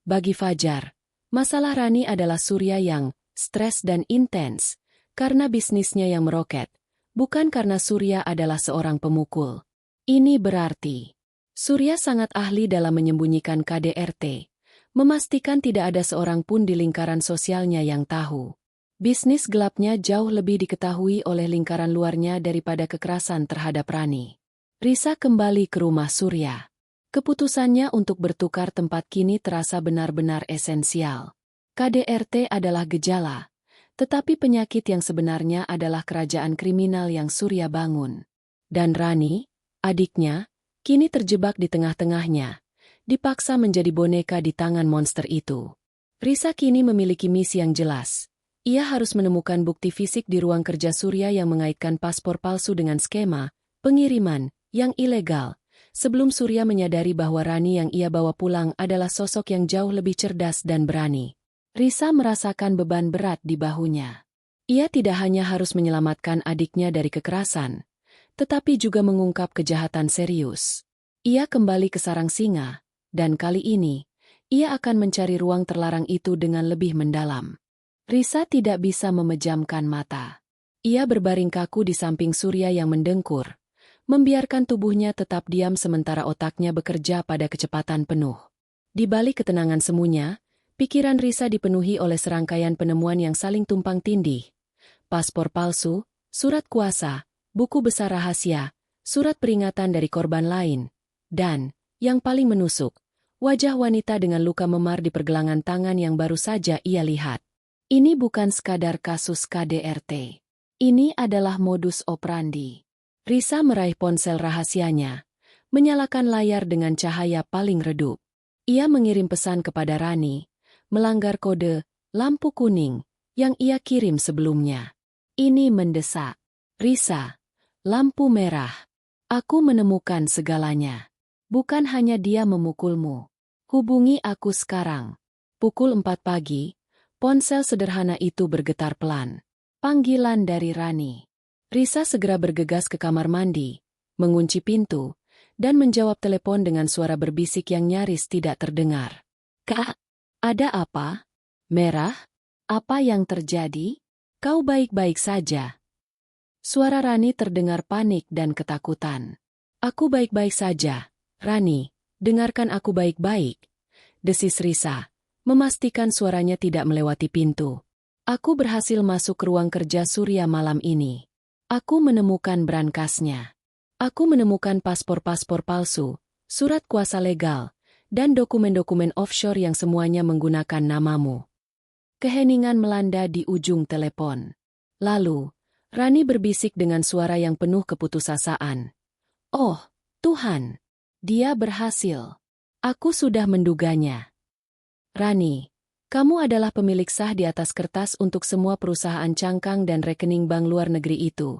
Bagi Fajar, masalah Rani adalah Surya yang stres dan intens, karena bisnisnya yang meroket. Bukan karena Surya adalah seorang pemukul. Ini berarti Surya sangat ahli dalam menyembunyikan KDRT, memastikan tidak ada seorang pun di lingkaran sosialnya yang tahu. Bisnis gelapnya jauh lebih diketahui oleh lingkaran luarnya daripada kekerasan terhadap Rani. Risa kembali ke rumah Surya. Keputusannya untuk bertukar tempat kini terasa benar-benar esensial. KDRT adalah gejala. Tetapi penyakit yang sebenarnya adalah kerajaan kriminal yang Surya bangun. Dan Rani, adiknya, kini terjebak di tengah-tengahnya, dipaksa menjadi boneka di tangan monster itu. Risa kini memiliki misi yang jelas. Ia harus menemukan bukti fisik di ruang kerja Surya yang mengaitkan paspor palsu dengan skema pengiriman yang ilegal, sebelum Surya menyadari bahwa Rani yang ia bawa pulang adalah sosok yang jauh lebih cerdas dan berani. Risa merasakan beban berat di bahunya. Ia tidak hanya harus menyelamatkan adiknya dari kekerasan, tetapi juga mengungkap kejahatan serius. Ia kembali ke sarang singa, dan kali ini, ia akan mencari ruang terlarang itu dengan lebih mendalam. Risa tidak bisa memejamkan mata. Ia berbaring kaku di samping Surya yang mendengkur, membiarkan tubuhnya tetap diam sementara otaknya bekerja pada kecepatan penuh. Di balik ketenangan semuanya, pikiran Risa dipenuhi oleh serangkaian penemuan yang saling tumpang tindih. Paspor palsu, surat kuasa, buku besar rahasia, surat peringatan dari korban lain, dan, yang paling menusuk, Wajah wanita dengan luka memar di pergelangan tangan yang baru saja ia lihat. Ini bukan sekadar kasus KDRT. Ini adalah modus operandi. Risa meraih ponsel rahasianya, menyalakan layar dengan cahaya paling redup. Ia mengirim pesan kepada Rani, melanggar kode lampu kuning yang ia kirim sebelumnya. Ini mendesak. Risa, lampu merah. Aku menemukan segalanya. Bukan hanya dia memukulmu. Hubungi aku sekarang. Pukul 4 pagi, ponsel sederhana itu bergetar pelan. Panggilan dari Rani. Risa segera bergegas ke kamar mandi, mengunci pintu, dan menjawab telepon dengan suara berbisik yang nyaris tidak terdengar. Kak, ada apa? Merah? Apa yang terjadi? Kau baik-baik saja. Suara Rani terdengar panik dan ketakutan. Aku baik-baik saja, Rani, dengarkan aku baik-baik. Desis Risa, memastikan suaranya tidak melewati pintu. Aku berhasil masuk ke ruang kerja Surya malam ini. Aku menemukan berangkasnya. Aku menemukan paspor-paspor palsu, surat kuasa legal, dan dokumen-dokumen offshore yang semuanya menggunakan namamu. Keheningan melanda di ujung telepon. Lalu, Rani berbisik dengan suara yang penuh keputusasaan. Oh, Tuhan! Dia berhasil. Aku sudah menduganya. Rani, kamu adalah pemilik sah di atas kertas untuk semua perusahaan cangkang dan rekening bank luar negeri itu.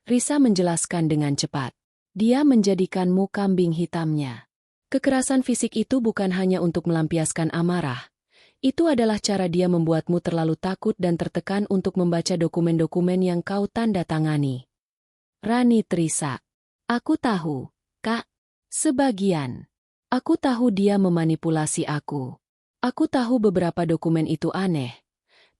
Risa menjelaskan dengan cepat. Dia menjadikanmu kambing hitamnya. Kekerasan fisik itu bukan hanya untuk melampiaskan amarah. Itu adalah cara dia membuatmu terlalu takut dan tertekan untuk membaca dokumen-dokumen yang kau tanda tangani. Rani terisak. Aku tahu, Kak. Sebagian. Aku tahu dia memanipulasi aku. Aku tahu beberapa dokumen itu aneh.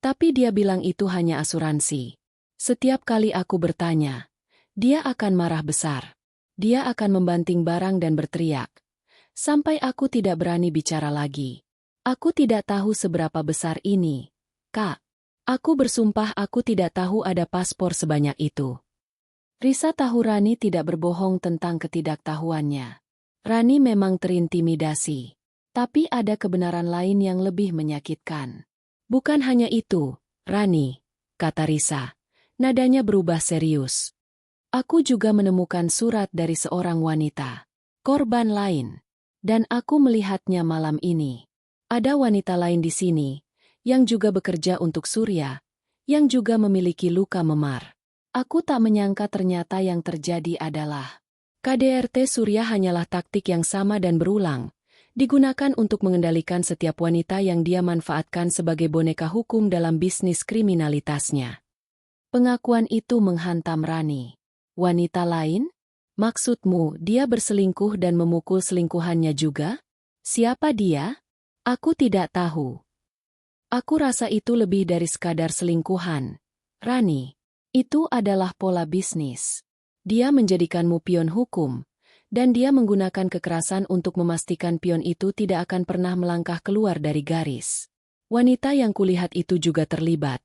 Tapi dia bilang itu hanya asuransi. Setiap kali aku bertanya, dia akan marah besar. Dia akan membanting barang dan berteriak. Sampai aku tidak berani bicara lagi. Aku tidak tahu seberapa besar ini. Kak, aku bersumpah aku tidak tahu ada paspor sebanyak itu. Risa tahu Rani tidak berbohong tentang ketidaktahuannya. Rani memang terintimidasi. Tapi ada kebenaran lain yang lebih menyakitkan. Bukan hanya itu, Rani, kata Risa. Nadanya berubah serius. Aku juga menemukan surat dari seorang wanita, korban lain, dan aku melihatnya malam ini. Ada wanita lain di sini, yang juga bekerja untuk Surya, yang juga memiliki luka memar. Aku tak menyangka ternyata yang terjadi adalah KDRT Surya hanyalah taktik yang sama dan berulang, digunakan untuk mengendalikan setiap wanita yang dia manfaatkan sebagai boneka hukum dalam bisnis kriminalitasnya. Pengakuan itu menghantam Rani. Wanita lain? Maksudmu dia berselingkuh dan memukul selingkuhannya juga? Siapa dia? Aku tidak tahu. Aku rasa itu lebih dari sekadar selingkuhan. Rani, itu adalah pola bisnis. Dia menjadikanmu pion hukum, dan dia menggunakan kekerasan untuk memastikan pion itu tidak akan pernah melangkah keluar dari garis. Wanita yang kulihat itu juga terlibat,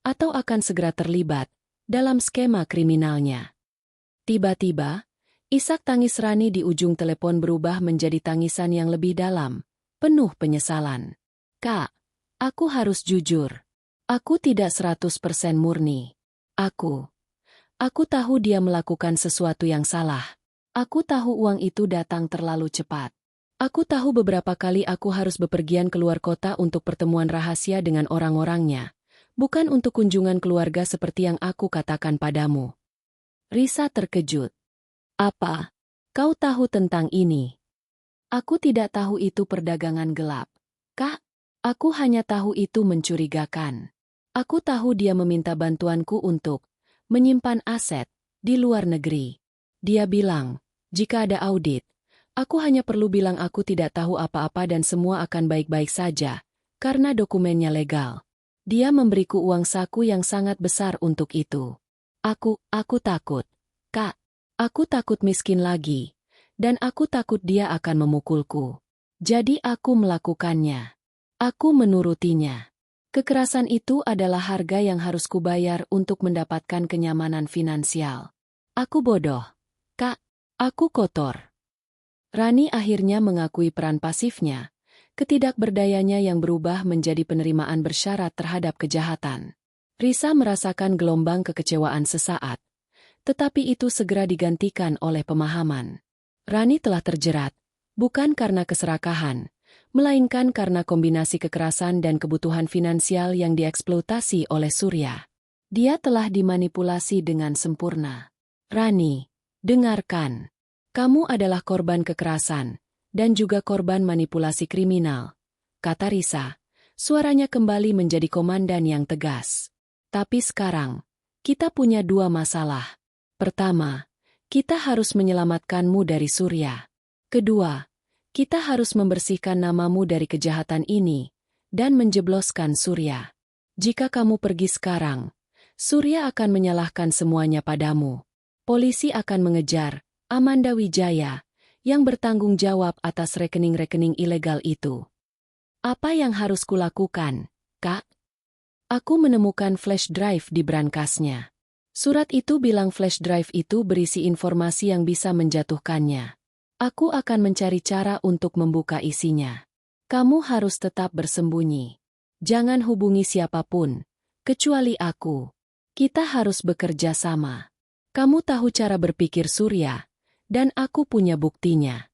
atau akan segera terlibat, dalam skema kriminalnya. Tiba-tiba, isak tangis Rani di ujung telepon berubah menjadi tangisan yang lebih dalam, penuh penyesalan. Kak, aku harus jujur. Aku tidak 100% murni. Aku tahu dia melakukan sesuatu yang salah. Aku tahu uang itu datang terlalu cepat. Aku tahu beberapa kali aku harus bepergian keluar kota untuk pertemuan rahasia dengan orang-orangnya, bukan untuk kunjungan keluarga seperti yang aku katakan padamu. Risa terkejut. Apa? Kau tahu tentang ini? Aku tidak tahu itu perdagangan gelap. Kak, aku hanya tahu itu mencurigakan. Aku tahu dia meminta bantuanku untuk menyimpan aset di luar negeri. Dia bilang, jika ada audit, aku hanya perlu bilang aku tidak tahu apa-apa dan semua akan baik-baik saja, karena dokumennya legal. Dia memberiku uang saku yang sangat besar untuk itu. Aku takut. Kak, aku takut miskin lagi. Dan aku takut dia akan memukulku. Jadi aku melakukannya. Aku menurutinya. Kekerasan itu adalah harga yang harus kubayar untuk mendapatkan kenyamanan finansial. Aku bodoh. Kak, aku kotor. Rani akhirnya mengakui peran pasifnya, Ketidakberdayanya yang berubah menjadi penerimaan bersyarat terhadap kejahatan. Risa merasakan gelombang kekecewaan sesaat, tetapi itu segera digantikan oleh pemahaman. Rani telah terjerat, bukan karena keserakahan, melainkan karena kombinasi kekerasan dan kebutuhan finansial yang dieksploitasi oleh Surya. Dia telah dimanipulasi dengan sempurna. Rani, dengarkan. Kamu adalah korban kekerasan, dan juga korban manipulasi kriminal, kata Risa. Suaranya kembali menjadi komandan yang tegas. Tapi sekarang, kita punya dua masalah. Pertama, kita harus menyelamatkanmu dari Surya. Kedua, kita harus membersihkan namamu dari kejahatan ini dan menjebloskan Surya. Jika kamu pergi sekarang, Surya akan menyalahkan semuanya padamu. Polisi akan mengejar Amanda Wijaya yang bertanggung jawab atas rekening-rekening ilegal itu. Apa yang harus kulakukan, Kak? Aku menemukan flash drive di brankasnya. Surat itu bilang flash drive itu berisi informasi yang bisa menjatuhkannya. Aku akan mencari cara untuk membuka isinya. Kamu harus tetap bersembunyi. Jangan hubungi siapapun, kecuali aku. Kita harus bekerja sama. Kamu tahu cara berpikir Surya, dan aku punya buktinya.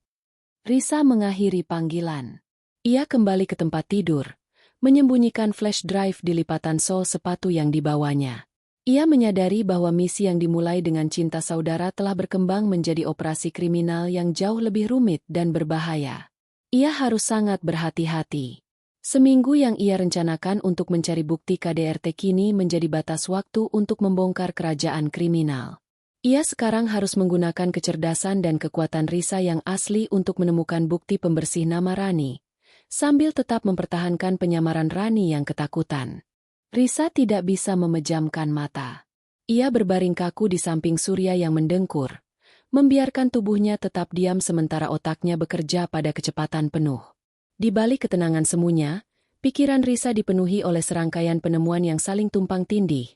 Risa mengakhiri panggilan. Ia kembali ke tempat tidur, menyembunyikan flash drive di lipatan sol sepatu yang dibawanya. Ia menyadari bahwa misi yang dimulai dengan cinta saudara telah berkembang menjadi operasi kriminal yang jauh lebih rumit dan berbahaya. Ia harus sangat berhati-hati. Seminggu yang ia rencanakan untuk mencari bukti KDRT kini menjadi batas waktu untuk membongkar kerajaan kriminal. Ia sekarang harus menggunakan kecerdasan dan kekuatan Risa yang asli untuk menemukan bukti pembersih nama Rani, sambil tetap mempertahankan penyamaran Rani yang ketakutan. Risa tidak bisa memejamkan mata. Ia berbaring kaku di samping Surya yang mendengkur, membiarkan tubuhnya tetap diam sementara otaknya bekerja pada kecepatan penuh. Di balik ketenangan semuanya, pikiran Risa dipenuhi oleh serangkaian penemuan yang saling tumpang tindih.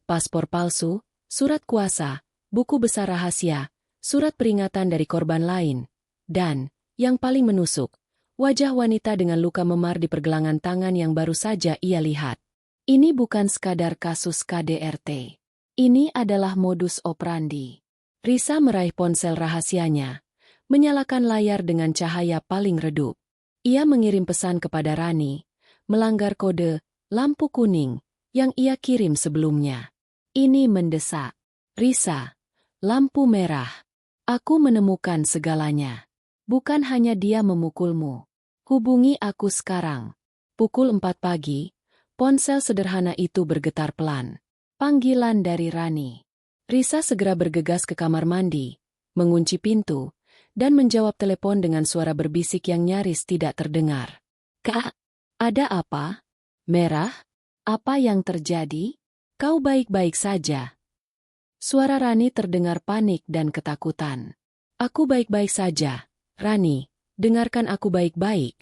Paspor palsu, surat kuasa, buku besar rahasia, surat peringatan dari korban lain, dan, yang paling menusuk, wajah wanita dengan luka memar di pergelangan tangan yang baru saja ia lihat. Ini bukan sekadar kasus KDRT. Ini adalah modus operandi. Risa meraih ponsel rahasianya, menyalakan layar dengan cahaya paling redup. Ia mengirim pesan kepada Rani, melanggar kode lampu kuning yang ia kirim sebelumnya. Ini mendesak. Risa, lampu merah. Aku menemukan segalanya. Bukan hanya dia memukulmu. Hubungi aku sekarang. Pukul 4 pagi, ponsel sederhana itu bergetar pelan. Panggilan dari Rani. Risa segera bergegas ke kamar mandi, mengunci pintu, dan menjawab telepon dengan suara berbisik yang nyaris tidak terdengar. Kak, ada apa? Merah? Apa yang terjadi? Kau baik-baik saja? Suara Rani terdengar panik dan ketakutan. Aku baik-baik saja, Rani, dengarkan aku baik-baik.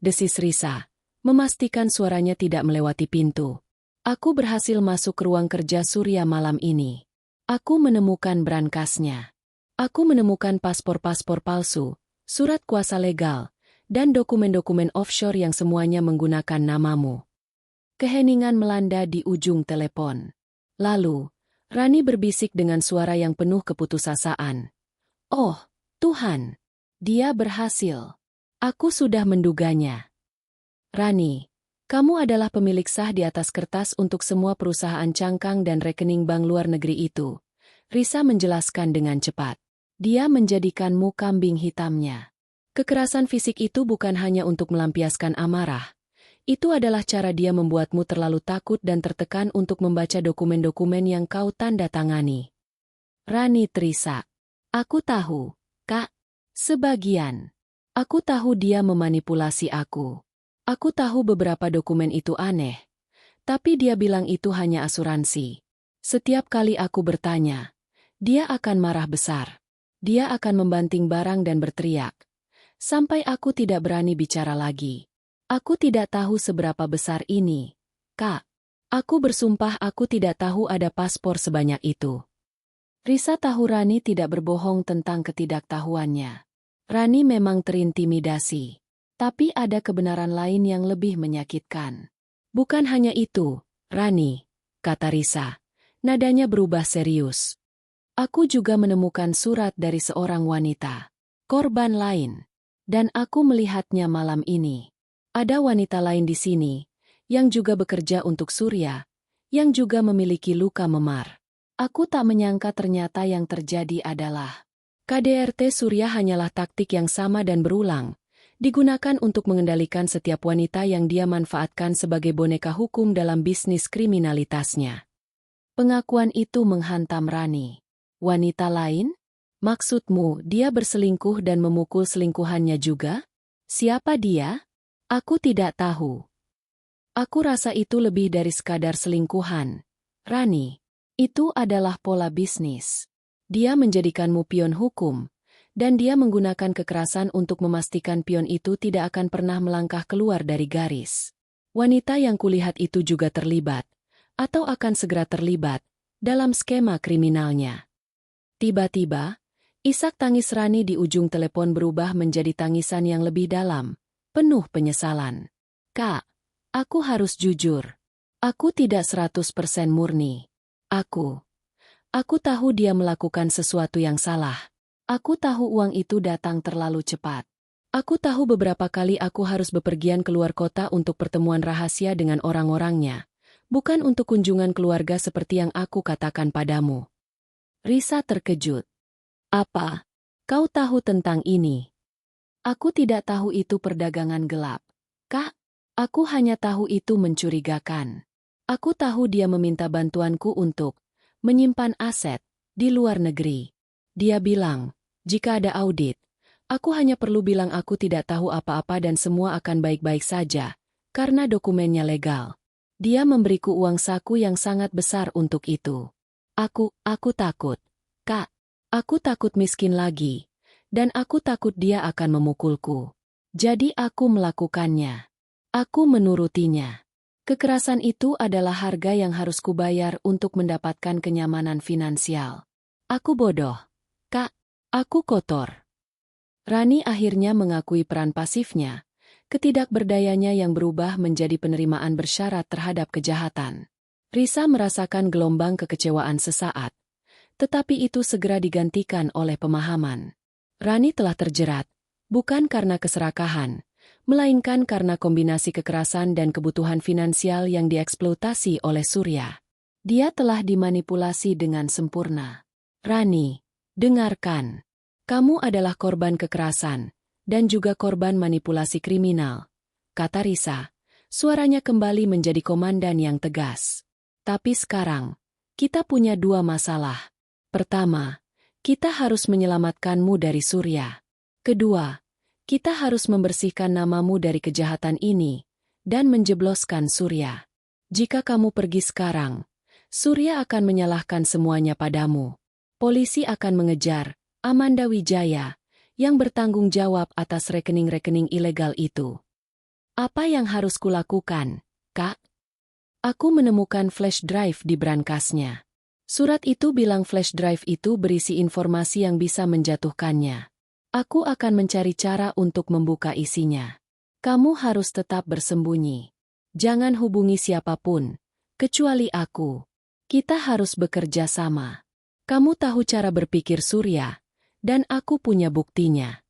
Desis Risa, memastikan suaranya tidak melewati pintu. Aku berhasil masuk ke ruang kerja Surya malam ini. Aku menemukan brankasnya. Aku menemukan paspor-paspor palsu, surat kuasa legal, dan dokumen-dokumen offshore yang semuanya menggunakan namamu. Keheningan melanda di ujung telepon. Lalu, Rani berbisik dengan suara yang penuh keputusasaan. Oh, Tuhan! Dia berhasil. Aku sudah menduganya. Rani, kamu adalah pemilik sah di atas kertas untuk semua perusahaan cangkang dan rekening bank luar negeri itu. Risa menjelaskan dengan cepat. Dia menjadikanmu kambing hitamnya. Kekerasan fisik itu bukan hanya untuk melampiaskan amarah. Itu adalah cara dia membuatmu terlalu takut dan tertekan untuk membaca dokumen-dokumen yang kau tanda tangani. Rani Trisa. Aku tahu, Kak. Sebagian. Aku tahu dia memanipulasi aku. Aku tahu beberapa dokumen itu aneh. Tapi dia bilang itu hanya asuransi. Setiap kali aku bertanya, dia akan marah besar. Dia akan membanting barang dan berteriak. Sampai aku tidak berani bicara lagi. Aku tidak tahu seberapa besar ini. Kak, aku bersumpah aku tidak tahu ada paspor sebanyak itu. Risa tahu Rani tidak berbohong tentang ketidaktahuannya. Rani memang terintimidasi. Tapi ada kebenaran lain yang lebih menyakitkan. Bukan hanya itu, Rani, kata Risa. Nadanya berubah serius. Aku juga menemukan surat dari seorang wanita, korban lain. Dan aku melihatnya malam ini. Ada wanita lain di sini, yang juga bekerja untuk Surya, yang juga memiliki luka memar. Aku tak menyangka ternyata yang terjadi adalah KDRT Surya hanyalah taktik yang sama dan berulang, digunakan untuk mengendalikan setiap wanita yang dia manfaatkan sebagai boneka hukum dalam bisnis kriminalitasnya. Pengakuan itu menghantam Rani. Wanita lain? Maksudmu dia berselingkuh dan memukul selingkuhannya juga? Siapa dia? Aku tidak tahu. Aku rasa itu lebih dari sekadar selingkuhan. Rani, itu adalah pola bisnis. Dia menjadikanmu pion hukum, dan dia menggunakan kekerasan untuk memastikan pion itu tidak akan pernah melangkah keluar dari garis. Wanita yang kulihat itu juga terlibat, atau akan segera terlibat, dalam skema kriminalnya. Tiba-tiba, isak tangis Rani di ujung telepon berubah menjadi tangisan yang lebih dalam, penuh penyesalan. Kak, aku harus jujur. Aku tidak 100% murni. Aku tahu dia melakukan sesuatu yang salah. Aku tahu uang itu datang terlalu cepat. Aku tahu beberapa kali aku harus bepergian keluar kota untuk pertemuan rahasia dengan orang-orangnya, bukan untuk kunjungan keluarga seperti yang aku katakan padamu. Risa terkejut. Apa? Kau tahu tentang ini? Aku tidak tahu itu perdagangan gelap. Kak, aku hanya tahu itu mencurigakan. Aku tahu dia meminta bantuanku untuk menyimpan aset di luar negeri. Dia bilang, jika ada audit, aku hanya perlu bilang aku tidak tahu apa-apa dan semua akan baik-baik saja, karena dokumennya legal. Dia memberiku uang saku yang sangat besar untuk itu. Aku takut. Kak, aku takut miskin lagi, dan aku takut dia akan memukulku. Jadi aku melakukannya. Aku menurutinya. Kekerasan itu adalah harga yang harus kubayar untuk mendapatkan kenyamanan finansial. Aku bodoh. Kak, aku kotor. Rani akhirnya mengakui peran pasifnya, ketidakberdayanya yang berubah menjadi penerimaan bersyarat terhadap kejahatan. Risa merasakan gelombang kekecewaan sesaat, tetapi itu segera digantikan oleh pemahaman. Rani telah terjerat, bukan karena keserakahan, melainkan karena kombinasi kekerasan dan kebutuhan finansial yang dieksploitasi oleh Surya. Dia telah dimanipulasi dengan sempurna. Rani, dengarkan. Kamu adalah korban kekerasan, dan juga korban manipulasi kriminal, kata Risa. Suaranya kembali menjadi komandan yang tegas. Tapi sekarang, kita punya dua masalah. Pertama, kita harus menyelamatkanmu dari Surya. Kedua, kita harus membersihkan namamu dari kejahatan ini, dan menjebloskan Surya. Jika kamu pergi sekarang, Surya akan menyalahkan semuanya padamu. Polisi akan mengejar Amanda Wijaya, yang bertanggung jawab atas rekening-rekening ilegal itu. Apa yang harus kulakukan, Kak? Aku menemukan flash drive di brankasnya. Surat itu bilang flash drive itu berisi informasi yang bisa menjatuhkannya. Aku akan mencari cara untuk membuka isinya. Kamu harus tetap bersembunyi. Jangan hubungi siapapun, kecuali aku. Kita harus bekerja sama. Kamu tahu cara berpikir Surya, dan aku punya buktinya.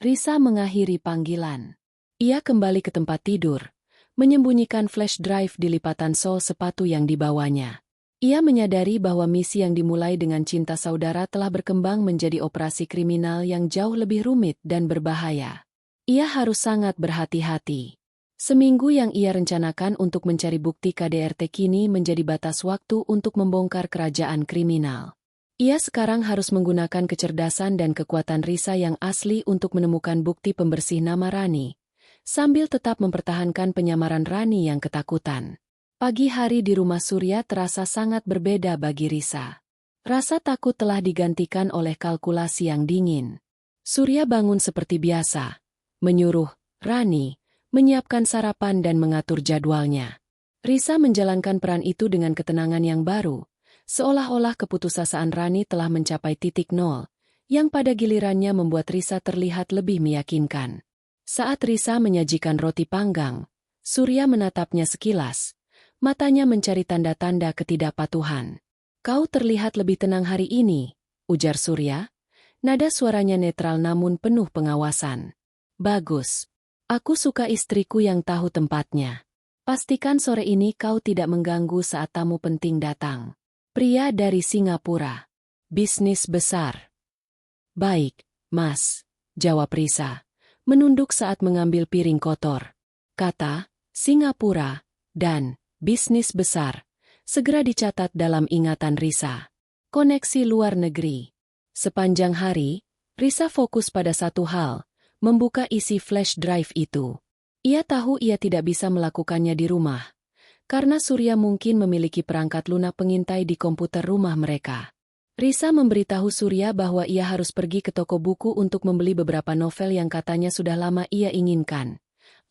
Risa mengakhiri panggilan. Ia kembali ke tempat tidur, menyembunyikan flash drive di lipatan sol sepatu yang dibawanya. Ia menyadari bahwa misi yang dimulai dengan cinta saudara telah berkembang menjadi operasi kriminal yang jauh lebih rumit dan berbahaya. Ia harus sangat berhati-hati. Seminggu yang ia rencanakan untuk mencari bukti KDRT kini menjadi batas waktu untuk membongkar kerajaan kriminal. Ia sekarang harus menggunakan kecerdasan dan kekuatan Risa yang asli untuk menemukan bukti pembersih nama Rani, sambil tetap mempertahankan penyamaran Rani yang ketakutan. Pagi hari di rumah Surya terasa sangat berbeda bagi Risa. Rasa takut telah digantikan oleh kalkulasi yang dingin. Surya bangun seperti biasa, menyuruh Rani menyiapkan sarapan dan mengatur jadwalnya. Risa menjalankan peran itu dengan ketenangan yang baru, seolah-olah keputusasaan Rani telah mencapai titik nol, yang pada gilirannya membuat Risa terlihat lebih meyakinkan. Saat Risa menyajikan roti panggang, Surya menatapnya sekilas. Matanya mencari tanda-tanda ketidakpatuhan. "Kau terlihat lebih tenang hari ini," ujar Surya. Nada suaranya netral namun penuh pengawasan. "Bagus. Aku suka istriku yang tahu tempatnya. Pastikan sore ini kau tidak mengganggu saat tamu penting datang." Pria dari Singapura. Bisnis besar. "Baik, Mas," jawab Risa, menunduk saat mengambil piring kotor. Kata Singapura dan bisnis besar segera dicatat dalam ingatan Risa. Koneksi luar negeri. Sepanjang hari, Risa fokus pada satu hal, membuka isi flash drive itu. Ia tahu ia tidak bisa melakukannya di rumah, karena Surya mungkin memiliki perangkat lunak pengintai di komputer rumah mereka. Risa memberitahu Surya bahwa ia harus pergi ke toko buku untuk membeli beberapa novel yang katanya sudah lama ia inginkan.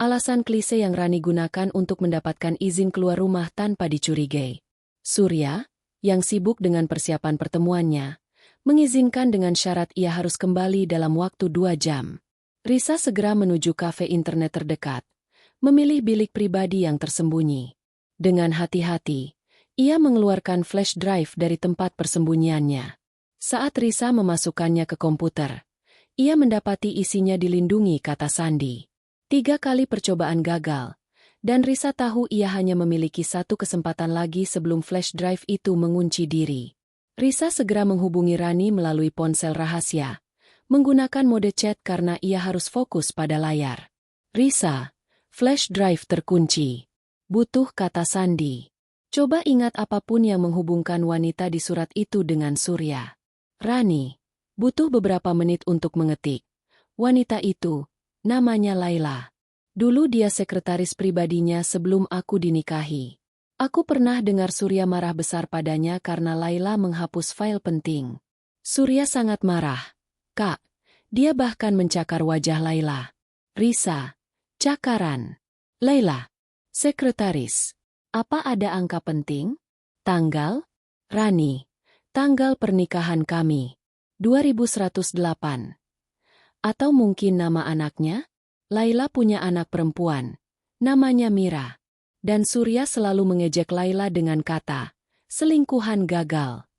Alasan klise yang Rani gunakan untuk mendapatkan izin keluar rumah tanpa dicurigai. Surya, yang sibuk dengan persiapan pertemuannya, mengizinkan dengan syarat ia harus kembali dalam waktu 2 jam. Risa segera menuju kafe internet terdekat, memilih bilik pribadi yang tersembunyi. Dengan hati-hati, ia mengeluarkan flash drive dari tempat persembunyiannya. Saat Risa memasukkannya ke komputer, ia mendapati isinya dilindungi kata sandi. 3 kali percobaan gagal, dan Risa tahu ia hanya memiliki satu kesempatan lagi sebelum flash drive itu mengunci diri. Risa segera menghubungi Rani melalui ponsel rahasia, menggunakan mode chat karena ia harus fokus pada layar. "Risa, flash drive terkunci. Butuh kata sandi. Coba ingat apapun yang menghubungkan wanita di surat itu dengan Surya." "Rani, butuh beberapa menit untuk mengetik. Wanita itu, namanya Laila. Dulu dia sekretaris pribadinya sebelum aku dinikahi. Aku pernah dengar Surya marah besar padanya karena Laila menghapus file penting. Surya sangat marah. Kak, dia bahkan mencakar wajah Laila." "Risa, cakaran. Laila, sekretaris. Apa ada angka penting? Tanggal?" "Rani, tanggal pernikahan kami. 2108. Atau mungkin nama anaknya? Laila punya anak perempuan. Namanya Mira. Dan Surya selalu mengejek Laila dengan kata, selingkuhan gagal."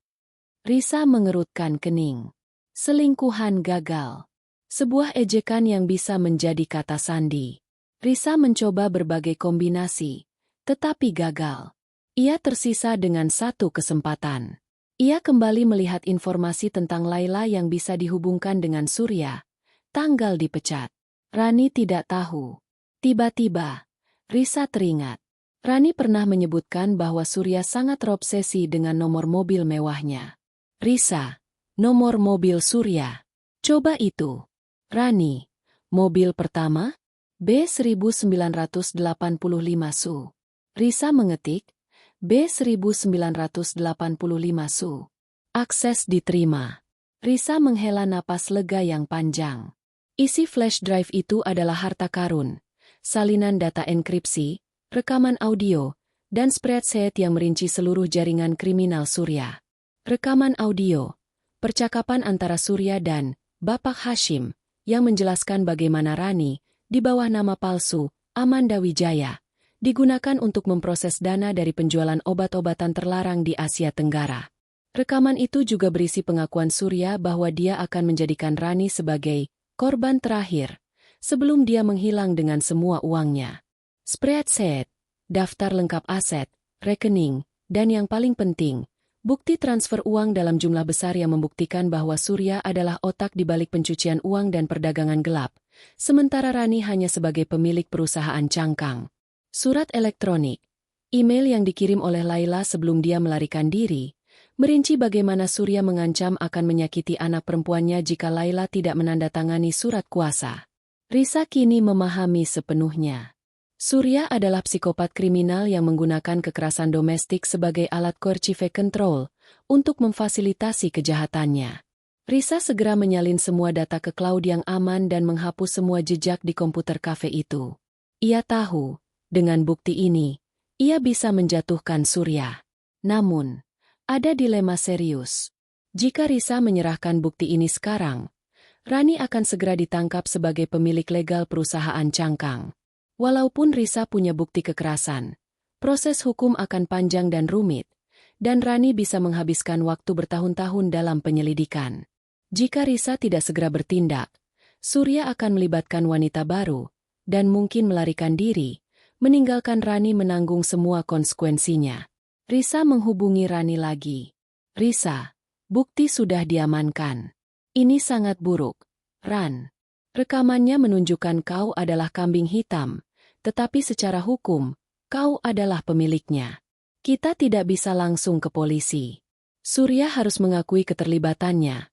Risa mengerutkan kening. Selingkuhan gagal. Sebuah ejekan yang bisa menjadi kata sandi. Risa mencoba berbagai kombinasi, tetapi gagal. Ia tersisa dengan satu kesempatan. Ia kembali melihat informasi tentang Laila yang bisa dihubungkan dengan Surya. Tanggal dipecat. Rani tidak tahu. Tiba-tiba, Risa teringat. Rani pernah menyebutkan bahwa Surya sangat terobsesi dengan nomor mobil mewahnya. "Risa, nomor mobil Surya. Coba itu." "Rani, mobil pertama? B1985 Su." Risa mengetik, B1985 Su. Akses diterima. Risa menghela napas lega yang panjang. Isi flash drive itu adalah harta karun, salinan data enkripsi, rekaman audio, dan spreadsheet yang merinci seluruh jaringan kriminal Surya. Rekaman audio, percakapan antara Surya dan Bapak Hashim, yang menjelaskan bagaimana Rani, di bawah nama palsu, Amanda Wijaya, digunakan untuk memproses dana dari penjualan obat-obatan terlarang di Asia Tenggara. Rekaman itu juga berisi pengakuan Surya bahwa dia akan menjadikan Rani sebagai korban terakhir, sebelum dia menghilang dengan semua uangnya. Spreadsheet, daftar lengkap aset, rekening, dan yang paling penting, bukti transfer uang dalam jumlah besar yang membuktikan bahwa Surya adalah otak di balik pencucian uang dan perdagangan gelap, sementara Rani hanya sebagai pemilik perusahaan cangkang. Surat elektronik, email yang dikirim oleh Laila sebelum dia melarikan diri, merinci bagaimana Surya mengancam akan menyakiti anak perempuannya jika Laila tidak menandatangani surat kuasa. Risa kini memahami sepenuhnya. Surya adalah psikopat kriminal yang menggunakan kekerasan domestik sebagai alat coercive control untuk memfasilitasi kejahatannya. Risa segera menyalin semua data ke cloud yang aman dan menghapus semua jejak di komputer kafe itu. Ia tahu, dengan bukti ini, ia bisa menjatuhkan Surya. Namun, ada dilema serius. Jika Risa menyerahkan bukti ini sekarang, Rani akan segera ditangkap sebagai pemilik legal perusahaan cangkang. Walaupun Risa punya bukti kekerasan, proses hukum akan panjang dan rumit, dan Rani bisa menghabiskan waktu bertahun-tahun dalam penyelidikan. Jika Risa tidak segera bertindak, Surya akan melibatkan wanita baru, dan mungkin melarikan diri, meninggalkan Rani menanggung semua konsekuensinya. Risa menghubungi Rani lagi. Risa, bukti sudah diamankan. Ini sangat buruk, Ran. Rekamannya menunjukkan kau adalah kambing hitam, tetapi secara hukum, kau adalah pemiliknya. Kita tidak bisa langsung ke polisi. Surya harus mengakui keterlibatannya,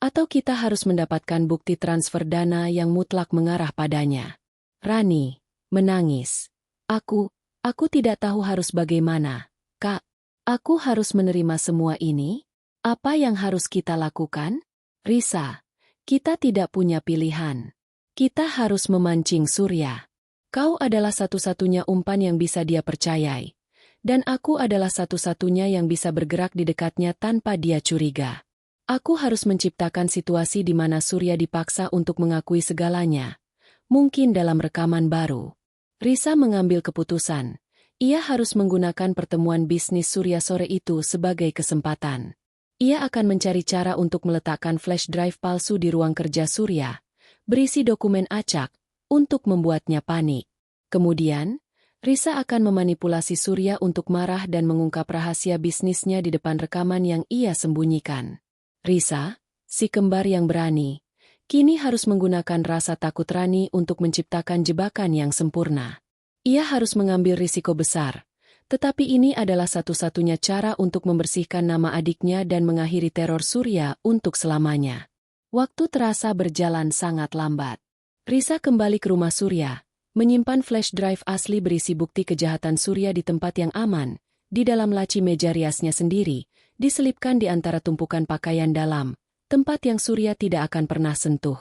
atau kita harus mendapatkan bukti transfer dana yang mutlak mengarah padanya. Rani menangis. Aku tidak tahu harus bagaimana, Kak. Aku harus menerima semua ini? Apa yang harus kita lakukan? Risa, kita tidak punya pilihan. Kita harus memancing Surya. Kau adalah satu-satunya umpan yang bisa dia percayai. Dan aku adalah satu-satunya yang bisa bergerak di dekatnya tanpa dia curiga. Aku harus menciptakan situasi di mana Surya dipaksa untuk mengakui segalanya. Mungkin dalam rekaman baru. Risa mengambil keputusan. Ia harus menggunakan pertemuan bisnis Surya sore itu sebagai kesempatan. Ia akan mencari cara untuk meletakkan flash drive palsu di ruang kerja Surya, berisi dokumen acak, untuk membuatnya panik. Kemudian, Risa akan memanipulasi Surya untuk marah dan mengungkap rahasia bisnisnya di depan rekaman yang ia sembunyikan. Risa, si kembar yang berani, kini harus menggunakan rasa takut Rani untuk menciptakan jebakan yang sempurna. Ia harus mengambil risiko besar, tetapi ini adalah satu-satunya cara untuk membersihkan nama adiknya dan mengakhiri teror Surya untuk selamanya. Waktu terasa berjalan sangat lambat. Risa kembali ke rumah Surya, menyimpan flash drive asli berisi bukti kejahatan Surya di tempat yang aman, di dalam laci meja riasnya sendiri, diselipkan di antara tumpukan pakaian dalam, tempat yang Surya tidak akan pernah sentuh.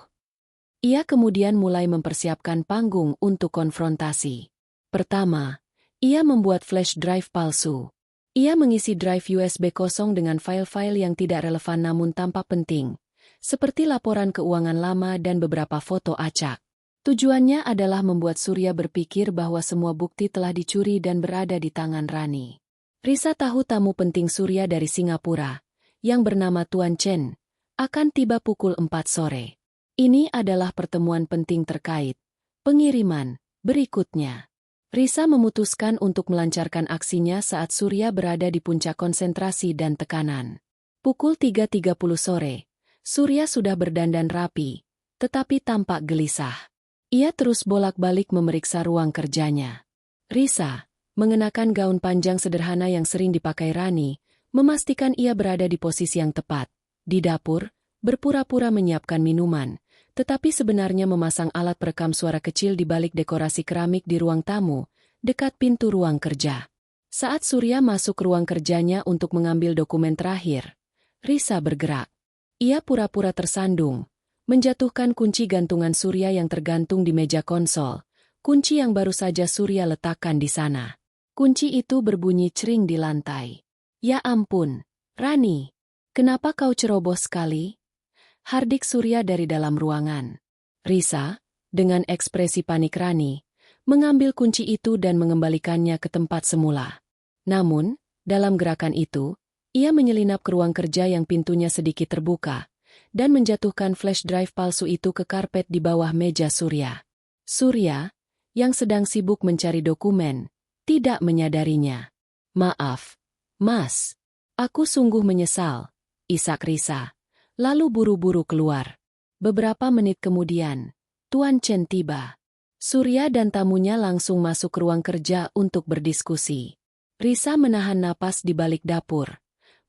Ia kemudian mulai mempersiapkan panggung untuk konfrontasi. Pertama, ia membuat flash drive palsu. Ia mengisi drive USB kosong dengan file-file yang tidak relevan namun tampak penting, seperti laporan keuangan lama dan beberapa foto acak. Tujuannya adalah membuat Surya berpikir bahwa semua bukti telah dicuri dan berada di tangan Rani. Risa tahu tamu penting Surya dari Singapura, yang bernama Tuan Chen, akan tiba pukul 4 sore. Ini adalah pertemuan penting terkait pengiriman berikutnya. Risa memutuskan untuk melancarkan aksinya saat Surya berada di puncak konsentrasi dan tekanan. Pukul 3.30 sore, Surya sudah berdandan rapi, tetapi tampak gelisah. Ia terus bolak-balik memeriksa ruang kerjanya. Risa, mengenakan gaun panjang sederhana yang sering dipakai Rani, memastikan ia berada di posisi yang tepat. Di dapur, berpura-pura menyiapkan minuman, tetapi sebenarnya memasang alat perekam suara kecil di balik dekorasi keramik di ruang tamu, dekat pintu ruang kerja. Saat Surya masuk ke ruang kerjanya untuk mengambil dokumen terakhir, Risa bergerak. Ia pura-pura tersandung, menjatuhkan kunci gantungan Surya yang tergantung di meja konsol, kunci yang baru saja Surya letakkan di sana. Kunci itu berbunyi cering di lantai. Ya ampun, Rani, kenapa kau ceroboh sekali? Hardik Surya dari dalam ruangan. Risa, dengan ekspresi panik Rani, mengambil kunci itu dan mengembalikannya ke tempat semula. Namun, dalam gerakan itu, ia menyelinap ke ruang kerja yang pintunya sedikit terbuka, dan menjatuhkan flash drive palsu itu ke karpet di bawah meja Surya. Surya, yang sedang sibuk mencari dokumen, tidak menyadarinya. Maaf, Mas. Aku sungguh menyesal, isak Risa. Lalu buru-buru keluar. Beberapa menit kemudian, Tuan Chen tiba. Surya dan tamunya langsung masuk ke ruang kerja untuk berdiskusi. Risa menahan napas di balik dapur,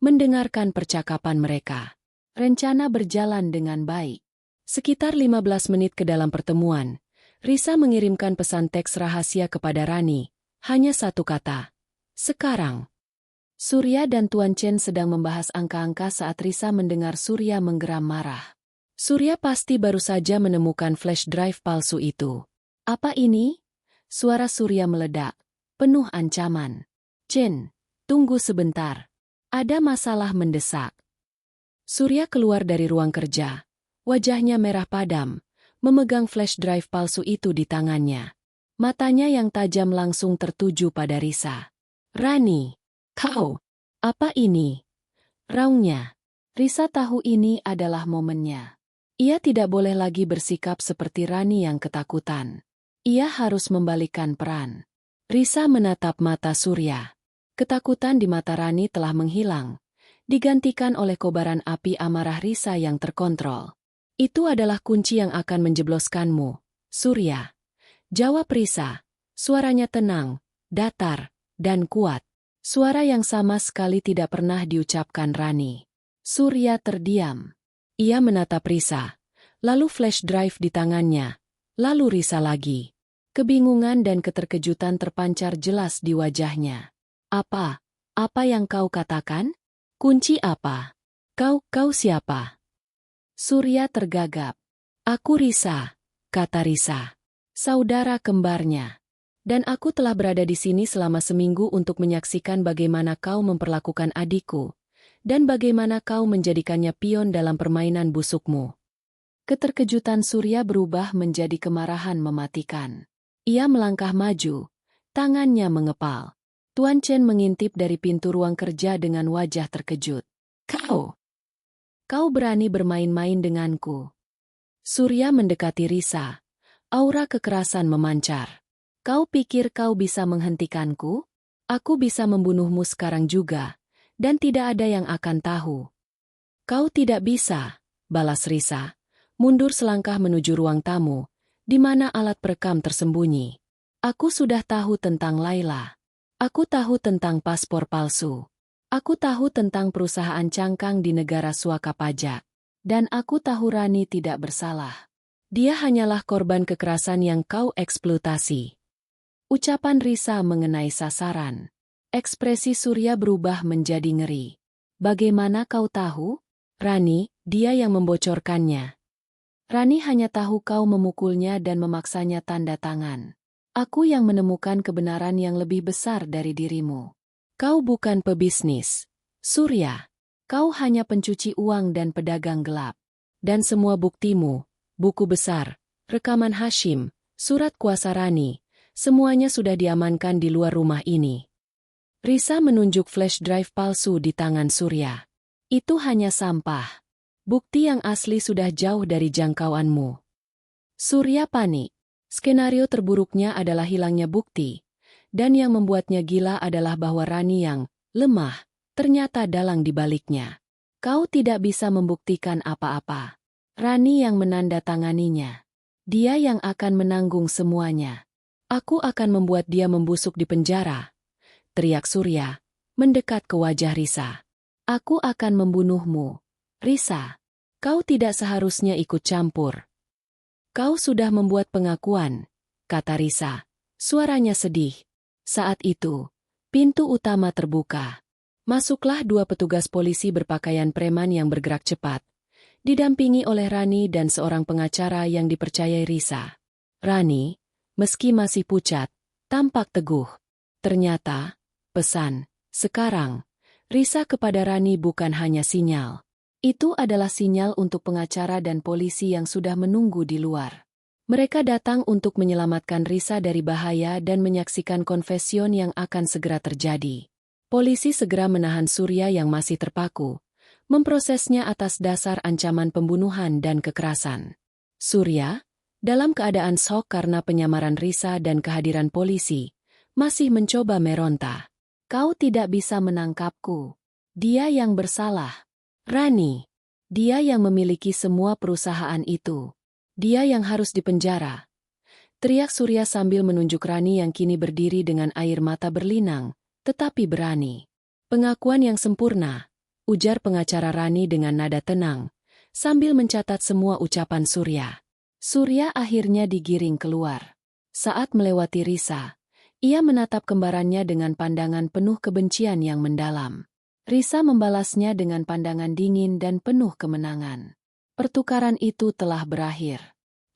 mendengarkan percakapan mereka. Rencana berjalan dengan baik. Sekitar 15 menit ke dalam pertemuan, Risa mengirimkan pesan teks rahasia kepada Rani, hanya satu kata. Sekarang. Surya dan Tuan Chen sedang membahas angka-angka saat Risa mendengar Surya menggeram marah. Surya pasti baru saja menemukan flash drive palsu itu. Apa ini? Suara Surya meledak, penuh ancaman. Chen, tunggu sebentar. Ada masalah mendesak. Surya keluar dari ruang kerja, Wajahnya merah padam, memegang flash drive palsu itu di tangannya. Matanya yang tajam langsung tertuju pada Risa. "Rani, kau, apa ini?" raungnya. Risa tahu ini adalah momennya. Ia tidak boleh lagi bersikap seperti Rani yang ketakutan. Ia harus membalikkan peran. Risa menatap mata Surya. Ketakutan di mata Rani telah menghilang, digantikan oleh kobaran api amarah Risa yang terkontrol. "Itu adalah kunci yang akan menjebloskanmu, Surya," jawab Risa. Suaranya tenang, datar, dan kuat. Suara yang sama sekali tidak pernah diucapkan Rani. Surya terdiam. Ia menatap Risa, lalu flash drive di tangannya, lalu Risa lagi. Kebingungan dan keterkejutan terpancar jelas di wajahnya. "Apa? Apa yang kau katakan? Kunci apa? Kau siapa?" Surya tergagap. "Aku Risa," kata Risa. "Saudara kembarnya. Dan aku telah berada di sini selama seminggu untuk menyaksikan bagaimana kau memperlakukan adikku, dan bagaimana kau menjadikannya pion dalam permainan busukmu." Keterkejutan Surya berubah menjadi kemarahan mematikan. Ia melangkah maju, tangannya mengepal. Tuan Chen mengintip dari pintu ruang kerja dengan wajah terkejut. Kau berani bermain-main denganku?" Surya mendekati Risa. Aura kekerasan memancar. "Kau pikir kau bisa menghentikanku? Aku bisa membunuhmu sekarang juga, dan tidak ada yang akan tahu." "Kau tidak bisa," balas Risa. Mundur selangkah menuju ruang tamu, di mana alat perekam tersembunyi. "Aku sudah tahu tentang Laila. Aku tahu tentang paspor palsu. Aku tahu tentang perusahaan cangkang di negara suaka pajak. Dan aku tahu Rani tidak bersalah. Dia hanyalah korban kekerasan yang kau eksploitasi." Ucapan Risa mengenai sasaran. Ekspresi Surya berubah menjadi ngeri. "Bagaimana kau tahu?" "Rani, dia yang membocorkannya. Rani hanya tahu kau memukulnya dan memaksanya tanda tangan. Aku yang menemukan kebenaran yang lebih besar dari dirimu. Kau bukan pebisnis, Surya. Kau hanya pencuci uang dan pedagang gelap. Dan semua buktimu, buku besar, rekaman Hashim, surat kuasa Rani, semuanya sudah diamankan di luar rumah ini." Risa menunjuk flash drive palsu di tangan Surya. "Itu hanya sampah. Bukti yang asli sudah jauh dari jangkauanmu." Surya panik. Skenario terburuknya adalah hilangnya bukti, dan yang membuatnya gila adalah bahwa Rani yang lemah ternyata dalang di baliknya. "Kau tidak bisa membuktikan apa-apa. Rani yang menandatanganinya. Dia yang akan menanggung semuanya. Aku akan membuat dia membusuk di penjara," teriak Surya, mendekat ke wajah Risa. "Aku akan membunuhmu, Risa. Kau tidak seharusnya ikut campur." "Kau sudah membuat pengakuan," kata Risa. Suaranya sedih. Saat itu, pintu utama terbuka. Masuklah dua petugas polisi berpakaian preman yang bergerak cepat, didampingi oleh Rani dan seorang pengacara yang dipercayai Risa. Rani, meski masih pucat, tampak teguh. Ternyata, pesan, sekarang, Risa kepada Rani bukan hanya sinyal. Itu adalah sinyal untuk pengacara dan polisi yang sudah menunggu di luar. Mereka datang untuk menyelamatkan Risa dari bahaya dan menyaksikan konfesion yang akan segera terjadi. Polisi segera menahan Surya yang masih terpaku, memprosesnya atas dasar ancaman pembunuhan dan kekerasan. Surya, dalam keadaan shock karena penyamaran Risa dan kehadiran polisi, masih mencoba meronta. "Kau tidak bisa menangkapku. Dia yang bersalah. Rani, dia yang memiliki semua perusahaan itu. Dia yang harus dipenjara." Teriak Surya sambil menunjuk Rani yang kini berdiri dengan air mata berlinang, tetapi berani. "Pengakuan yang sempurna," ujar pengacara Rani dengan nada tenang, sambil mencatat semua ucapan Surya. Surya akhirnya digiring keluar. Saat melewati Risa, ia menatap kembarannya dengan pandangan penuh kebencian yang mendalam. Risa membalasnya dengan pandangan dingin dan penuh kemenangan. Pertukaran itu telah berakhir.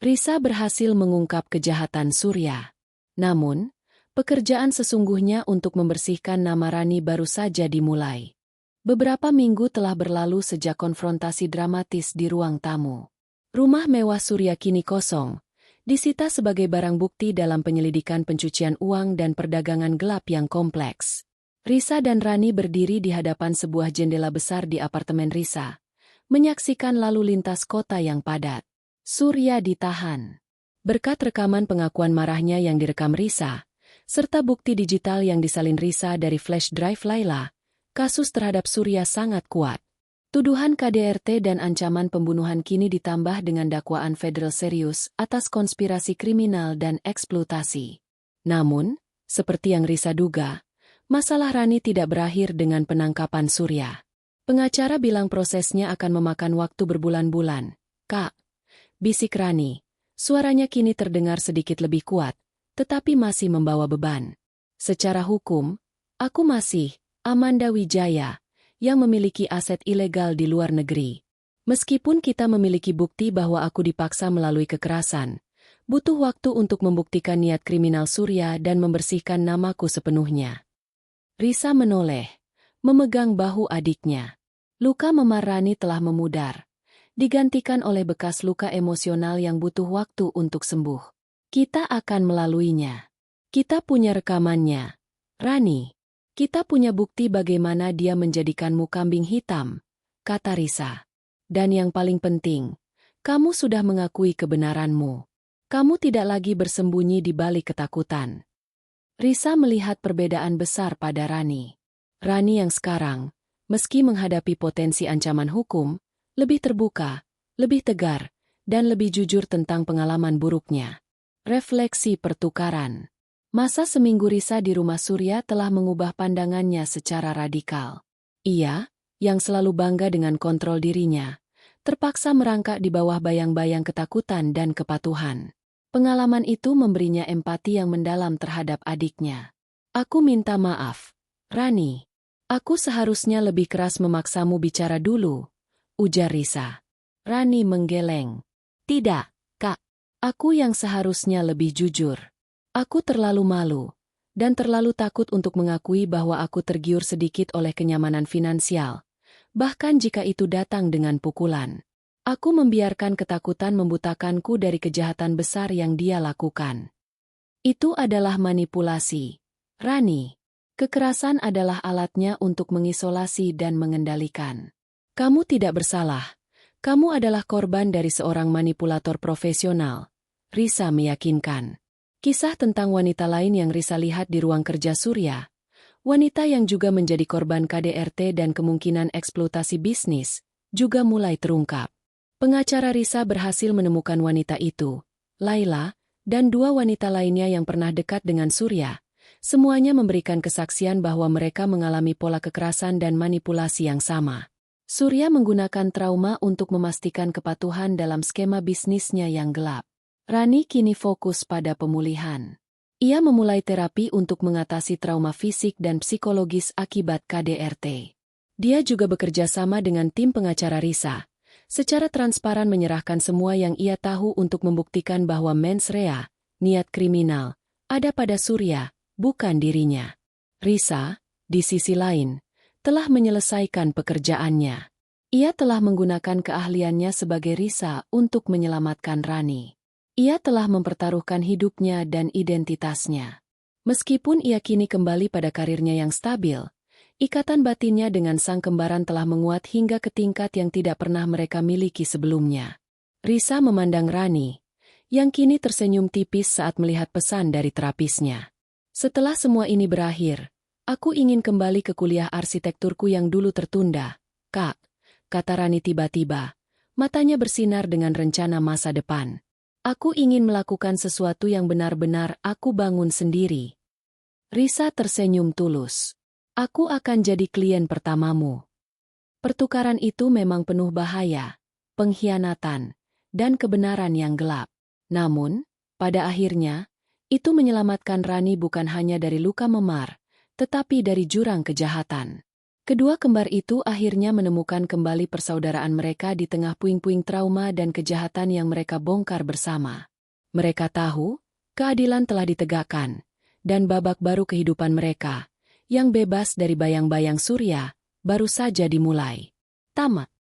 Risa berhasil mengungkap kejahatan Surya. Namun, pekerjaan sesungguhnya untuk membersihkan nama Rani baru saja dimulai. Beberapa minggu telah berlalu sejak konfrontasi dramatis di ruang tamu. Rumah mewah Surya kini kosong, disita sebagai barang bukti dalam penyelidikan pencucian uang dan perdagangan gelap yang kompleks. Risa dan Rani berdiri di hadapan sebuah jendela besar di apartemen Risa, menyaksikan lalu lintas kota yang padat. Surya ditahan. Berkat rekaman pengakuan marahnya yang direkam Risa, serta bukti digital yang disalin Risa dari flash drive Laila, kasus terhadap Surya sangat kuat. Tuduhan KDRT dan ancaman pembunuhan kini ditambah dengan dakwaan federal serius atas konspirasi kriminal dan eksploitasi. Namun, seperti yang Risa duga, masalah Rani tidak berakhir dengan penangkapan Surya. Pengacara bilang prosesnya akan memakan waktu berbulan-bulan. "Kak," bisik Rani, suaranya kini terdengar sedikit lebih kuat, tetapi masih membawa beban. "Secara hukum, aku masih Amanda Wijaya, yang memiliki aset ilegal di luar negeri. Meskipun kita memiliki bukti bahwa aku dipaksa melalui kekerasan, butuh waktu untuk membuktikan niat kriminal Surya dan membersihkan namaku sepenuhnya." Risa menoleh, memegang bahu adiknya. Luka memar Rani telah memudar, digantikan oleh bekas luka emosional yang butuh waktu untuk sembuh. "Kita akan melaluinya. Kita punya rekamannya. Rani, kita punya bukti bagaimana dia menjadikanmu kambing hitam," kata Risa. "Dan yang paling penting, kamu sudah mengakui kebenaranmu. Kamu tidak lagi bersembunyi di balik ketakutan." Risa melihat perbedaan besar pada Rani. Rani yang sekarang, meski menghadapi potensi ancaman hukum, lebih terbuka, lebih tegar, dan lebih jujur tentang pengalaman buruknya. Refleksi pertukaran. Masa seminggu Risa di rumah Surya telah mengubah pandangannya secara radikal. Ia, yang selalu bangga dengan kontrol dirinya, terpaksa merangkak di bawah bayang-bayang ketakutan dan kepatuhan. Pengalaman itu memberinya empati yang mendalam terhadap adiknya. "Aku minta maaf, Rani. Aku seharusnya lebih keras memaksamu bicara dulu," ujar Risa. Rani menggeleng. "Tidak, Kak. Aku yang seharusnya lebih jujur. Aku terlalu malu, dan terlalu takut untuk mengakui bahwa aku tergiur sedikit oleh kenyamanan finansial, bahkan jika itu datang dengan pukulan. Aku membiarkan ketakutan membutakanku dari kejahatan besar yang dia lakukan. Itu adalah manipulasi, Rani. Kekerasan adalah alatnya untuk mengisolasi dan mengendalikan. Kamu tidak bersalah. Kamu adalah korban dari seorang manipulator profesional," Risa meyakinkan. Kisah tentang wanita lain yang Risa lihat di ruang kerja Surya, wanita yang juga menjadi korban KDRT dan kemungkinan eksploitasi bisnis, juga mulai terungkap. Pengacara Risa berhasil menemukan wanita itu, Laila, dan 2 wanita lainnya yang pernah dekat dengan Surya. Semuanya memberikan kesaksian bahwa mereka mengalami pola kekerasan dan manipulasi yang sama. Surya menggunakan trauma untuk memastikan kepatuhan dalam skema bisnisnya yang gelap. Rani kini fokus pada pemulihan. Ia memulai terapi untuk mengatasi trauma fisik dan psikologis akibat KDRT. Dia juga bekerja sama dengan tim pengacara Risa, secara transparan menyerahkan semua yang ia tahu untuk membuktikan bahwa mens rea, niat kriminal, ada pada Surya, bukan dirinya. Risa, di sisi lain, telah menyelesaikan pekerjaannya. Ia telah menggunakan keahliannya sebagai Risa untuk menyelamatkan Rani. Ia telah mempertaruhkan hidupnya dan identitasnya. Meskipun ia kini kembali pada karirnya yang stabil, ikatan batinnya dengan sang kembaran telah menguat hingga ke tingkat yang tidak pernah mereka miliki sebelumnya. Risa memandang Rani, yang kini tersenyum tipis saat melihat pesan dari terapisnya. "Setelah semua ini berakhir, aku ingin kembali ke kuliah arsitekturku yang dulu tertunda, Kak," kata Rani tiba-tiba, matanya bersinar dengan rencana masa depan. "Aku ingin melakukan sesuatu yang benar-benar aku bangun sendiri." Risa tersenyum tulus. "Aku akan jadi klien pertamamu." Pertukaran itu memang penuh bahaya, pengkhianatan, dan kebenaran yang gelap. Namun, pada akhirnya, itu menyelamatkan Rani bukan hanya dari luka memar, tetapi dari jurang kejahatan. Kedua kembar itu akhirnya menemukan kembali persaudaraan mereka di tengah puing-puing trauma dan kejahatan yang mereka bongkar bersama. Mereka tahu, keadilan telah ditegakkan, dan babak baru kehidupan mereka, yang bebas dari bayang-bayang Surya, baru saja dimulai. Tamat.